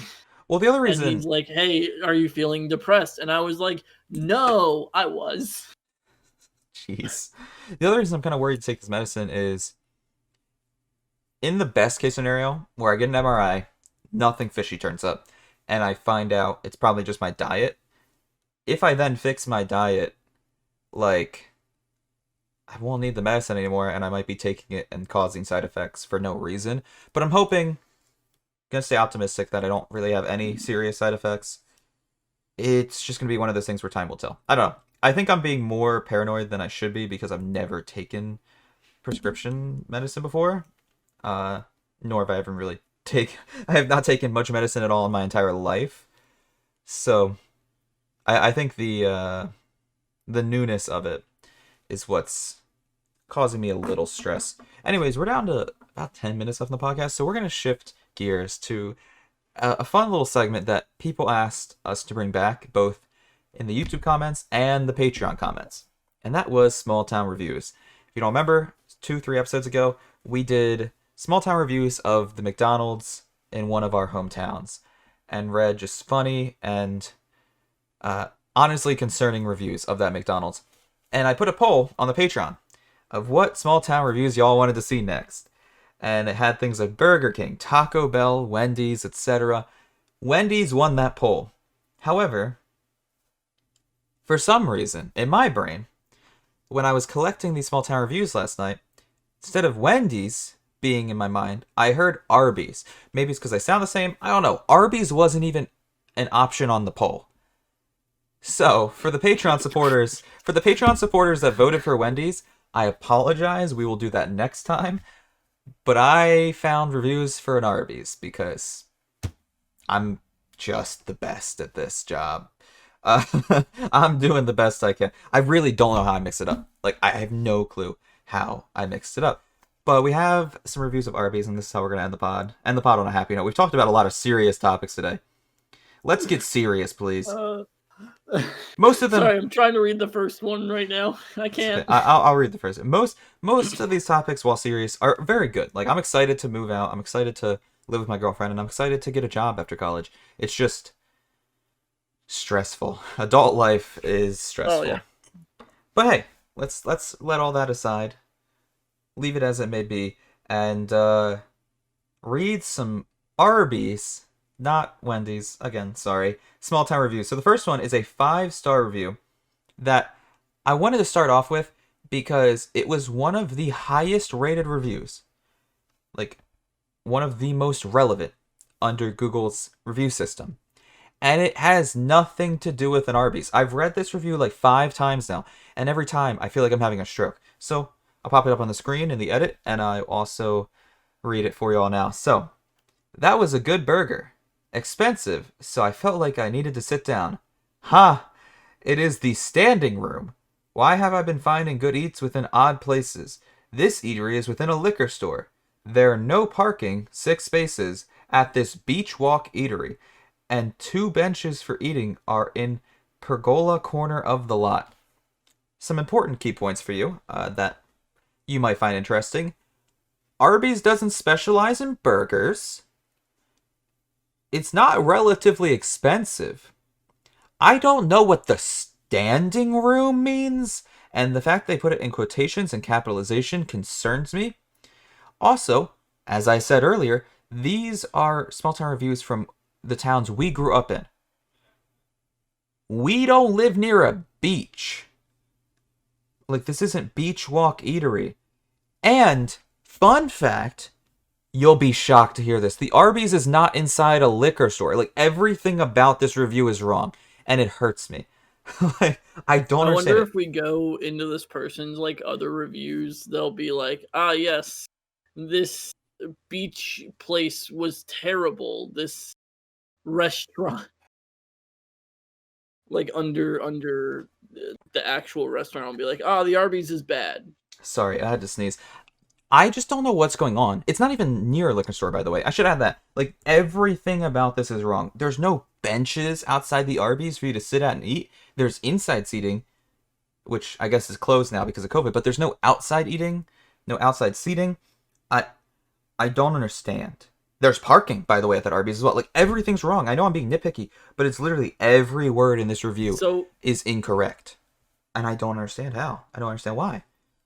Well, the other And he's reason, like, "Hey, are you feeling depressed?" And I was like, "No, I was." jeez, the other reason I'm kind of worried to take this medicine is in the best case scenario where I get an MRI, nothing fishy turns up, and I find out it's probably just my diet. If I then fix my diet, like I won't need the medicine anymore, and I might be taking it and causing side effects for no reason. But I'm hoping, gonna stay optimistic that I don't really have any serious side effects. It's just gonna be one of those things where time will tell. I don't know. I think I'm being more paranoid than I should be because I've never taken prescription medicine before. Uh, Nor have I ever really take. I have not taken much medicine at all in my entire life. So I think the newness of it is what's causing me a little stress. Anyways, we're down to about 10 minutes left in the podcast, so we're going to shift gears to a fun little segment that people asked us to bring back, both in the YouTube comments and the Patreon comments. And that was small town reviews. If you don't remember, 2-3 episodes ago, we did small town reviews of the McDonald's in one of our hometowns, and read just funny and honestly concerning reviews of that McDonald's. And I put a poll on the Patreon of what small town reviews y'all wanted to see next. And it had things like Burger King, Taco Bell, Wendy's, etc. Wendy's won that poll. However, for some reason, in my brain, when I was collecting these small town reviews last night, instead of Wendy's being in my mind, I heard Arby's. Maybe it's because they sound the same. I don't know. Arby's wasn't even an option on the poll. So, for the Patreon supporters that voted for Wendy's, I apologize. We will do that next time. But I found reviews for an Arby's because I'm just the best at this job. I'm doing the best I can. I really don't know how I mix it up. Like, I have no clue how I mixed it up. But we have some reviews of Arby's, and this is how we're going to end the pod. End the pod on a happy note. We've talked about a lot of serious topics today. Let's get serious, please. Most of them. Sorry, I'm trying to read the first one right now. I can't. I'll read the first. Most of these topics, while serious, are very good. Like, I'm excited to move out. I'm excited to live with my girlfriend, and I'm excited to get a job after college. It's just stressful. Adult life is stressful. Oh, yeah. But hey, let's let all that aside. Leave it as it may be, and read some Arby's, not Wendy's. Again, sorry. Small town review. So the first one is a 5-star review that I wanted to start off with because it was one of the highest rated reviews. Like, one of the most relevant under Google's review system. And it has nothing to do with an Arby's. I've read this review like 5 times now, and every time I feel like I'm having a stroke. So I'll pop it up on the screen in the edit, and I'll also read it for you all now. So, that was a good burger. Expensive, so I felt like I needed to sit down. Ha! It is the standing room. Why have I been finding good eats within odd places? This eatery is within a liquor store. There are no parking, 6 spaces, at this beach walk eatery, and 2 benches for eating are in pergola corner of the lot. Some important key points for you that you might find interesting. Arby's doesn't specialize in burgers. It's not relatively expensive. I don't know what the standing room means, and the fact they put it in quotations and capitalization concerns me. Also, as I said earlier, these are small town reviews from the towns we grew up in. We don't live near a beach. Like, this isn't Beach Walk Eatery. And, fun fact, you'll be shocked to hear this. The Arby's is not inside a liquor store. Like, everything about this review is wrong. And it hurts me. Like, I don't understand. I wonder if we go into this person's, like, other reviews, they'll be like, ah, yes, this beach place was terrible. This restaurant. Like, under the actual restaurant, I'll be like, ah, the Arby's is bad. Sorry, I had to sneeze. I just don't know what's going on. It's not even near a liquor store, by the way. I should add that. Like, everything about this is wrong. There's no benches outside the Arby's for you to sit at and eat. There's inside seating, which I guess is closed now because of COVID, but there's no outside eating, no outside seating. I don't understand. There's parking, by the way, at that Arby's as well. Like, everything's wrong. I know I'm being nitpicky, but it's literally every word in this review is incorrect. And I don't understand how. I don't understand why.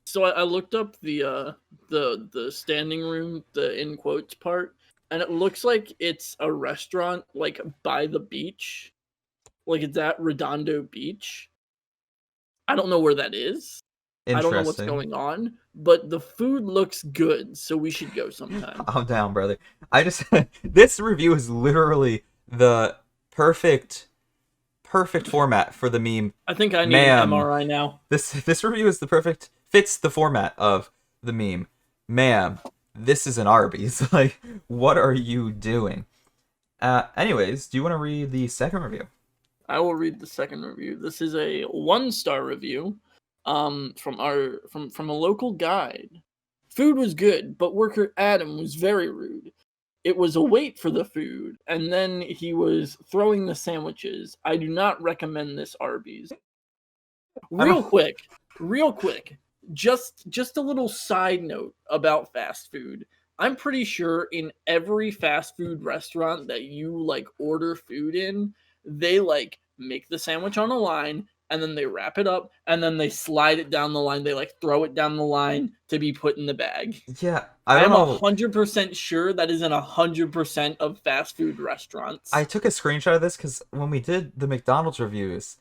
So I looked up the standing room, the in quotes part, and it looks like it's a restaurant like by the beach, like it's at Redondo Beach. I don't know where that is. I don't know what's going on, but the food looks good, so we should go sometime. I'm down, brother. This review is literally the perfect format for the meme. I think I need an MRI now. This review is fits the format of the meme. Ma'am, this is an Arby's. Like, what are you doing? Anyways, do you want to read the second review? I will read the second review. This is a 1-star review from a local guide. Food was good, but worker Adam was very rude. It was a wait for the food, and then he was throwing the sandwiches. I do not recommend this Arby's. I don't. Real quick, just a little side note about fast food. I'm pretty sure in every fast food restaurant that you like order food in, they like make the sandwich on a line and then they wrap it up and then they slide it down the line. They like throw it down the line to be put in the bag. Yeah, I I don't am know. 100% sure that is in 100% of fast food restaurants. I took a screenshot of this because when we did the McDonald's reviews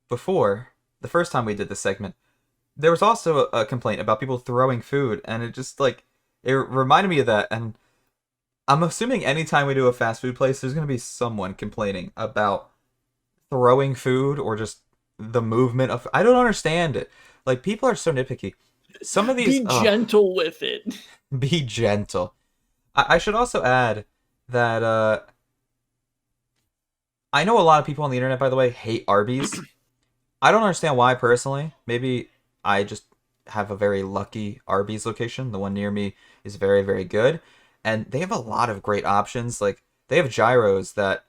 before, the first time we did this segment, there was also a complaint about people throwing food, and it just like it reminded me of that. And I'm assuming anytime we do a fast food place, there's gonna be someone complaining about throwing food or just the movement of. I don't understand it. Like people are so nitpicky. Some of these. Be gentle with it. Be gentle. I should also add that I know a lot of people on the internet, by the way, hate Arby's. I don't understand why personally. Maybe I just have a very lucky Arby's location. The one near me is very, very good. And they have a lot of great options. Like, they have gyros that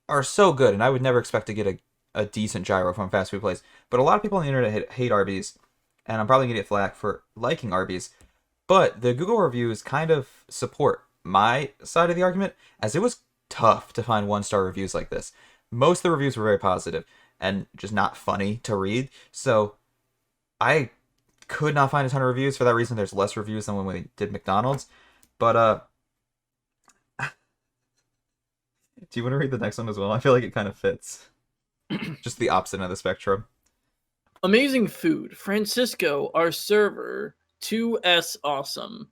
are so good, and I would never expect to get a decent gyro from a fast food place. But a lot of people on the internet hate Arby's, and I'm probably going to get flack for liking Arby's. But the Google reviews kind of support my side of the argument, as it was tough to find 1-star reviews like this. Most of the reviews were very positive and just not funny to read. So I could not find a ton of reviews. For that reason, there's less reviews than when we did McDonald's. But do you want to read the next one as well? I feel like it kind of fits. Just the opposite of the spectrum. Amazing food. Francisco, our server, 2S awesome.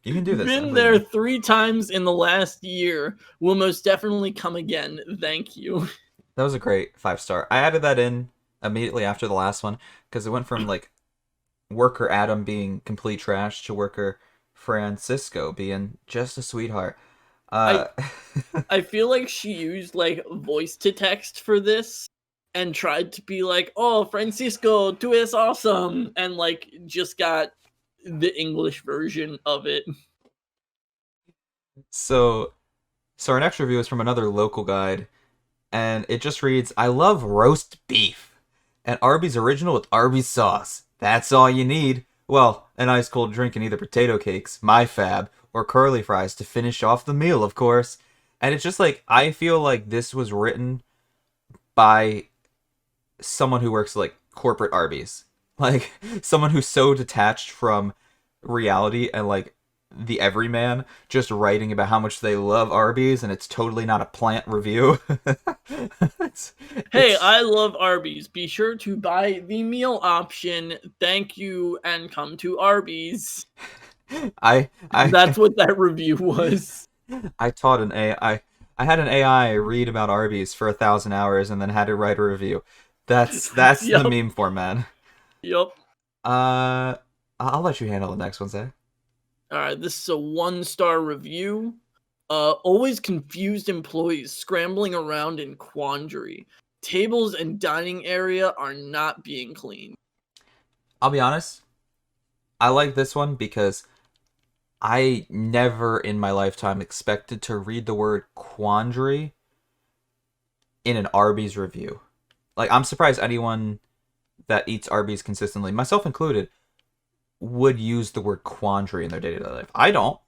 You can do this. Been there 3 times in the last year. Will most definitely come again. Thank you. That was a great 5-star. I added that in immediately after the last one because it went from like worker Adam being complete trash to worker Francisco being just a sweetheart. I feel like she used like voice to text for this and tried to be like, "Oh, Francisco, tú es awesome," and like just got the English version of it. So our next review is from another local guide, and it just reads, "I love roast beef and Arby's original with Arby's sauce. That's all you need. Well, an ice cold drink and either potato cakes, my fab, or curly fries to finish off the meal, of course." And it's just like, I feel like this was written by someone who works like corporate Arby's. Like someone who's so detached from reality and like the everyman, just writing about how much they love Arby's, and it's totally not a plant review. Hey, I love Arby's. Be sure to buy the meal option. Thank you, and come to Arby's. That's what that review was. I taught an AI. I had an AI read about Arby's for 1,000 hours and then had to write a review. That's Yep. the meme format. Yep. I'll let you handle the next one, Zach. All right, this is a 1-star review. Always confused employees scrambling around in quandary. Tables and dining area are not being cleaned. I'll be honest. I like this one because I never in my lifetime expected to read the word quandary in an Arby's review. Like, I'm surprised anyone that eats Arby's consistently, myself included, would use the word quandary in their day-to-day life. I don't.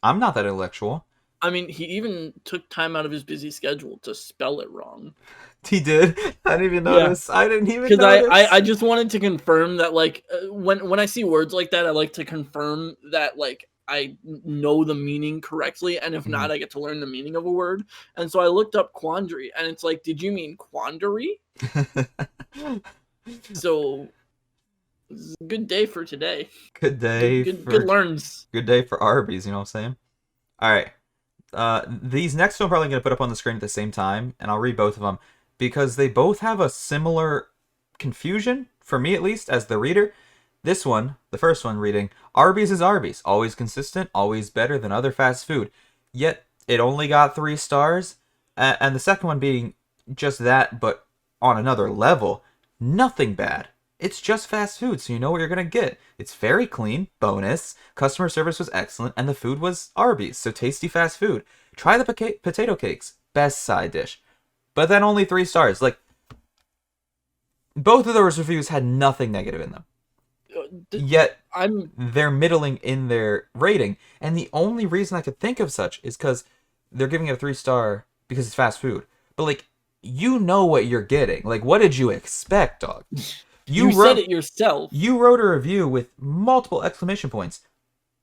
I'm not that intellectual. I mean, he even took time out of his busy schedule to spell it wrong. He did. I didn't even notice. Yeah. I didn't even notice. Because I just wanted to confirm that, like, when I see words like that, I like to confirm that, like, I know the meaning correctly, and if not, I get to learn the meaning of a word. And so I looked up quandary, and it's like, did you mean quandary? So, good day for today. Good day. Good learns. Good day for Arby's, you know what I'm saying? All right. These next two I'm probably going to put up on the screen at the same time, and I'll read both of them, because they both have a similar confusion, for me at least, as the reader. This one, the first one reading, Arby's is Arby's, always consistent, always better than other fast food. Yet, it only got 3 stars, and the second one being just that, but on another level. Nothing bad. It's just fast food, so you know what you're gonna get. It's very clean, bonus. Customer service was excellent, and the food was Arby's, so tasty fast food. Try the potato cakes, best side dish. But then only 3 stars. Like, both of those reviews had nothing negative in them. Yet they're middling in their rating, and the only reason I could think of such is because they're giving it a 3 star because it's fast food. But like, you know what you're getting. Like, what did you expect, dog? You said it yourself. You wrote a review with multiple exclamation points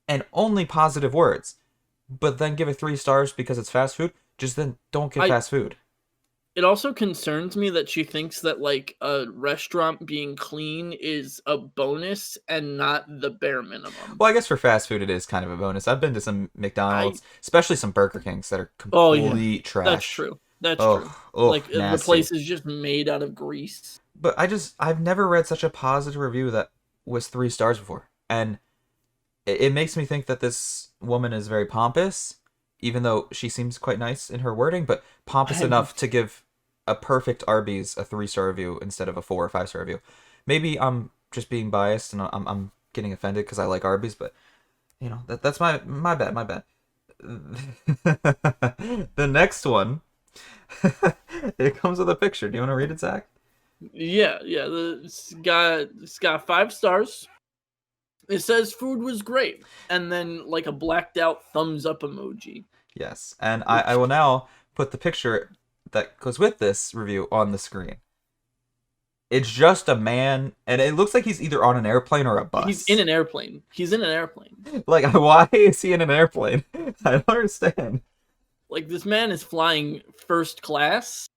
and only positive words, but then give it 3 stars because it's fast food. Just then don't get fast food. It also concerns me that she thinks that like a restaurant being clean is a bonus and not the bare minimum. Well, I guess for fast food it is kind of a bonus. I've been to some McDonald's, especially some Burger Kings that are complete trash. That's true. That's true. Like nasty. The place is just made out of grease. But I've never read such a positive review that was 3 stars before. And it makes me think that this woman is very pompous, even though she seems quite nice in her wording, but pompous enough to give a perfect Arby's a 3-star review instead of a 4 or 5-star review. Maybe I'm just being biased and I'm getting offended because I like Arby's, but you know, that's my bad. The next one, it comes with a picture. Do you want to read it, Zach? Yeah. It's got 5 stars. It says food was great, and then like a blacked out thumbs up emoji. Yes, and I will now put the picture that goes with this review on the screen. It's just a man, and it looks like he's either on an airplane or a bus. He's in an airplane. Like, why is he in an airplane? I don't understand. Like, this man is flying first class,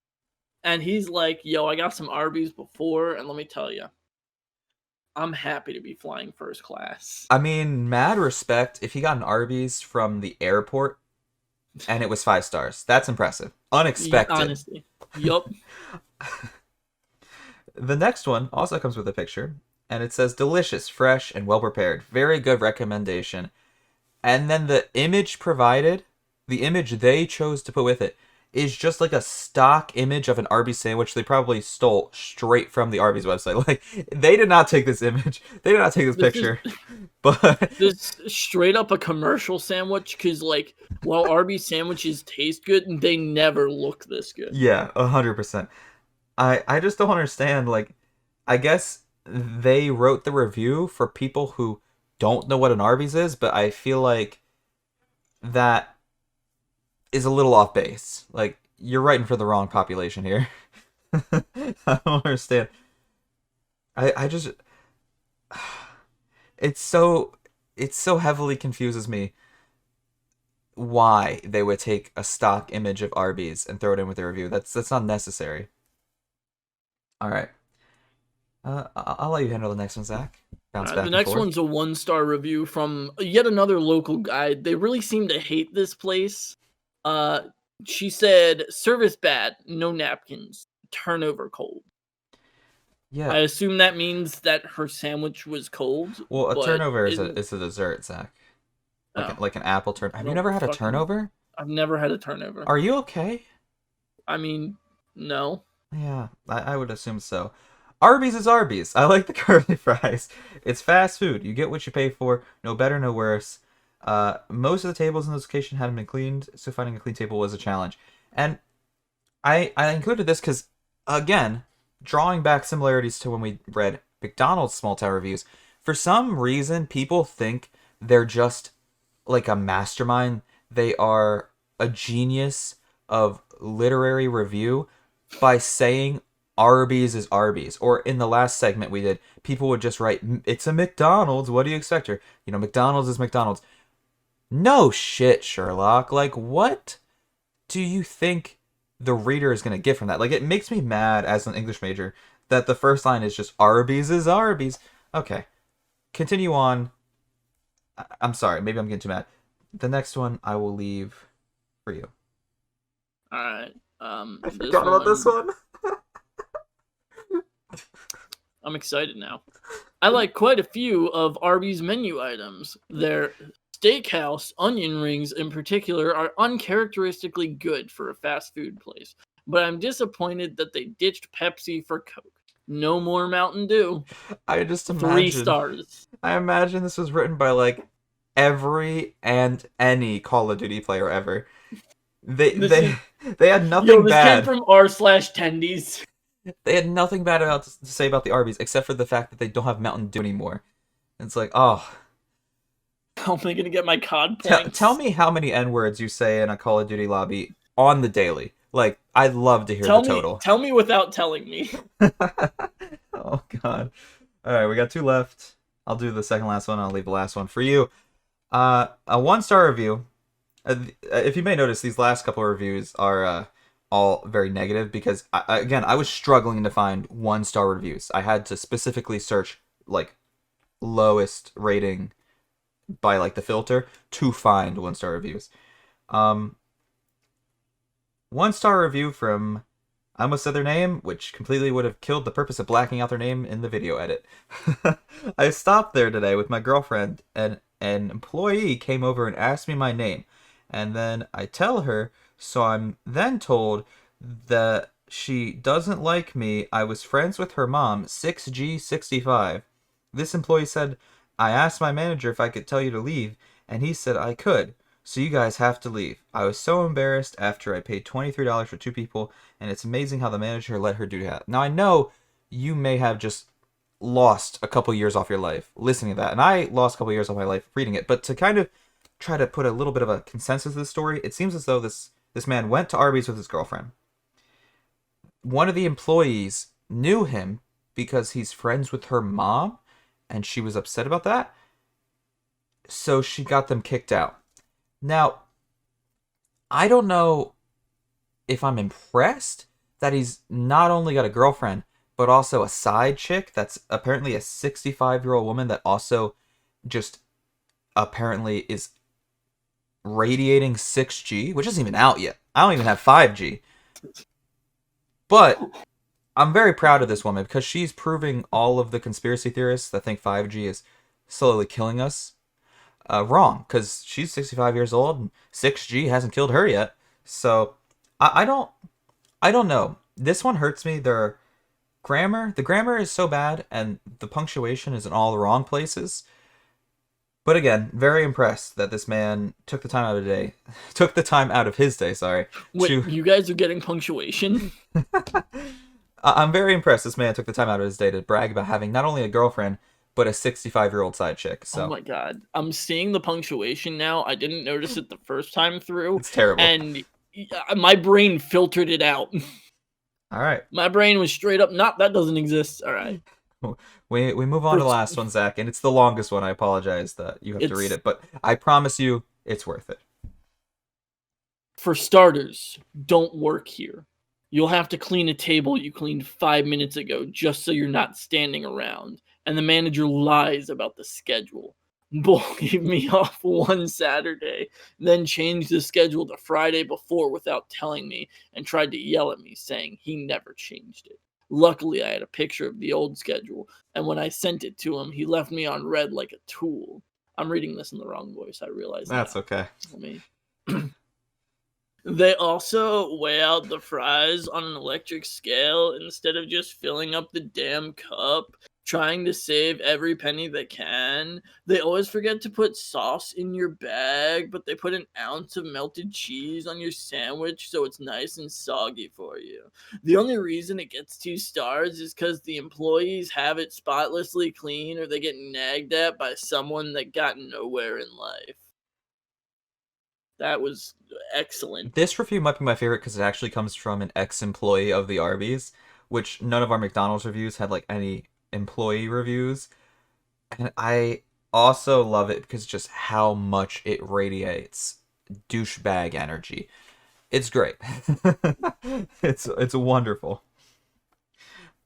and he's like, yo, I got some Arby's before, and let me tell you, I'm happy to be flying first class. I mean, mad respect. If he got an Arby's from the airport and it was 5 stars, that's impressive. Unexpected. Yeah, honestly. Yup. The next one also comes with a picture, and it says delicious, fresh, and well prepared. Very good recommendation. And then the image provided, the image they chose to put with it, is just like a stock image of an Arby's sandwich they probably stole straight from the Arby's website. Like, they did not take this image. They did not take this picture. But this straight up a commercial sandwich, because like, while Arby's sandwiches taste good, they never look this good. Yeah, 100%. I just don't understand. Like, I guess they wrote the review for people who don't know what an Arby's is, but I feel like that is a little off base. Like, you're writing for the wrong population here. I don't understand. I just it so heavily confuses me why they would take a stock image of Arby's and throw it in with their review. That's not necessary. All right. I'll let you handle the next one, Zach. Bounce back. The next one's a 1-star review from yet another local guide. They really seem to hate this place. She said, service bad, no napkins, turnover cold. Yeah. I assume that means that her sandwich was cold. Well, a turnover is a dessert, Zach. Like an apple turn. Have you never had a turnover? I've never had a turnover. Are you okay? I mean, no. Yeah, I would assume so. Arby's is Arby's. I like the curly fries. It's fast food. You get what you pay for. No better, no worse. Most of the tables in this location hadn't been cleaned, so finding a clean table was a challenge. And I included this because, again, drawing back similarities to when we read McDonald's small town reviews, for some reason, people think they're just like a mastermind. They are a genius of literary review by saying Arby's is Arby's. Or in the last segment we did, people would just write, it's a McDonald's, what do you expect? Or, McDonald's is McDonald's. No shit, Sherlock. Like, what do you think the reader is going to get from that? Like, it makes me mad as an English major that the first line is just Arby's is Arby's. Okay. Continue on. I'm sorry. Maybe I'm getting too mad. The next one I will leave for you. Alright. I forgot about this one. I'm excited now. I like quite a few of Arby's menu items. Their steakhouse onion rings in particular are uncharacteristically good for a fast food place, but I'm disappointed that they ditched Pepsi for Coke. No more Mountain Dew. I just 3 imagine. stars. I imagine this was written by like every and any Call of Duty player ever. They This they is they had yo. nothing This came bad. from r/tendies. They had nothing bad about to say about the Arby's except for the fact that they don't have Mountain Dew anymore. It's like, oh, How am I gonna get my COD tell points? me how many N words you say in a Call of Duty lobby on the daily. Like, I'd love to hear the total. Tell me without telling me. Oh God. All right, we got two left. I'll do the second last one. I'll leave the last one for you. A 1-star review. If you may notice, these last couple of reviews are all very negative because again, I was struggling to find 1-star reviews. I had to specifically search like lowest rating by like the filter to find 1-star reviews. 1-star review from, I almost said their name, which completely would have killed the purpose of blacking out their name in the video edit. I stopped there today with my girlfriend, and an employee came over and asked me my name. And then I tell her, so I'm then told that she doesn't like me. I was friends with her mom, 6G65. This employee said, I asked my manager if I could tell you to leave, and he said I could. So you guys have to leave. I was so embarrassed after I paid $23 for 2 people, and it's amazing how the manager let her do that. Now I know you may have just lost a couple years off your life listening to that, and I lost a couple years off my life reading it. But to kind of try to put a little bit of a consensus to the story, it seems as though this man went to Arby's with his girlfriend. One of the employees knew him because he's friends with her mom, and she was upset about that. So she got them kicked out. Now, I don't know if I'm impressed that he's not only got a girlfriend, but also a side chick that's apparently a 65-year-old woman that also just apparently is radiating 6G, which isn't even out yet. I don't even have 5G. But I'm very proud of this woman because she's proving all of the conspiracy theorists that think 5G is slowly killing us wrong, because she's 65 years old and 6G hasn't killed her yet. So I don't know. This one hurts me. The grammar is so bad, and the punctuation is in all the wrong places. But again, very impressed that this man took the time out of his day, sorry, Wait, to. you guys are getting punctuation? I'm very impressed this man took the time out of his day to brag about having not only a girlfriend but a 65-year-old side chick. Oh So my god. I'm seeing the punctuation now. I didn't notice it the first time through, it's terrible. and my brain filtered it out. All right. My brain was straight up, not that doesn't exist. All right. We move on to the For, last one, Zach, and it's the longest one. I apologize that you have to read it's it, but I promise you it's worth it. for starters, don't work here. You'll have to clean a table you cleaned 5 minutes ago just so you're not standing around. And the manager lies about the schedule. Bull gave me off one Saturday, then changed the schedule to Friday before without telling me and tried to yell at me saying he never changed it. Luckily, I had a picture of the old schedule, and when I sent it to him, he left me on red like a tool. I'm reading this in the wrong voice, I realize That's now. okay. Let me. They also weigh out the fries on an electric scale instead of just filling up the damn cup, trying to save every penny they can. They always forget to put sauce in your bag, but they put an ounce of melted cheese on your sandwich so it's nice and soggy for you. The only reason it gets 2 stars is because the employees have it spotlessly clean or they get nagged at by someone that got nowhere in life. That was excellent. This review might be my favorite because it actually comes from an ex-employee of the Arby's, which none of our McDonald's reviews had like any employee reviews. And I also love it because just how much it radiates douchebag energy. It's great. It's wonderful.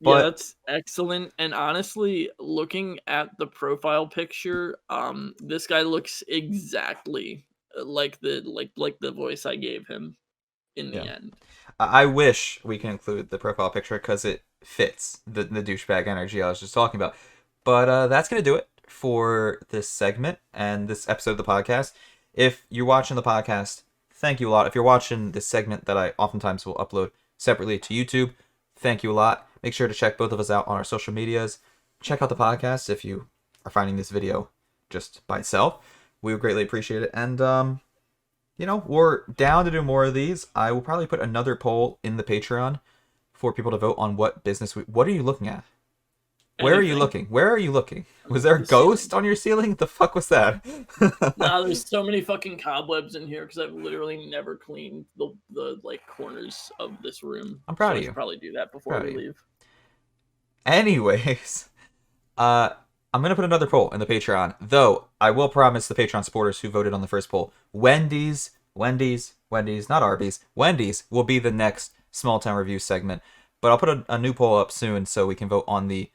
Yeah, But that's excellent. And honestly, looking at the profile picture, this guy looks exactly like the voice I gave him in the yeah, end. I wish we can include the profile picture because it fits the douchebag energy I was just talking about. But that's gonna do it for this segment and this episode of the podcast. If you're watching the podcast, thank you a lot. If you're watching this segment that I oftentimes will upload separately to YouTube, thank you a lot. Make sure to check both of us out on our social medias. Check out the podcast if you are finding this video just by itself. We would greatly appreciate it. And, we're down to do more of these. I will probably put another poll in the Patreon for people to vote on what business what are you looking at? Where are you Anything. looking? Where are you looking? Was there a The ghost ceiling. on your ceiling? The fuck was that? Nah, there's so many fucking cobwebs in here because I've literally never cleaned the like corners of this room. I'm So proud I of should you. probably do that before Proud of we you. leave. Anyways, I'm gonna put another poll in the Patreon. Though I will promise the Patreon supporters who voted on the first poll, Wendy's, not Arby's, Wendy's will be the next small town review segment. But I'll put a new poll up soon so we can vote on the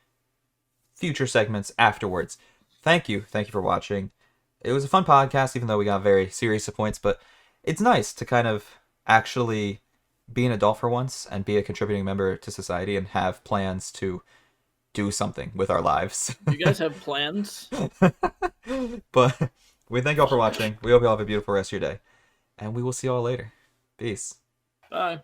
future segments afterwards. Thank you for watching. It was a fun podcast, even though we got very serious at points. But it's nice to kind of actually be an adult for once and be a contributing member to society and have plans to do something with our lives. Do you guys have plans? But we thank y'all for watching. We hope y'all have a beautiful rest of your day. And we will see y'all later. Peace. Bye.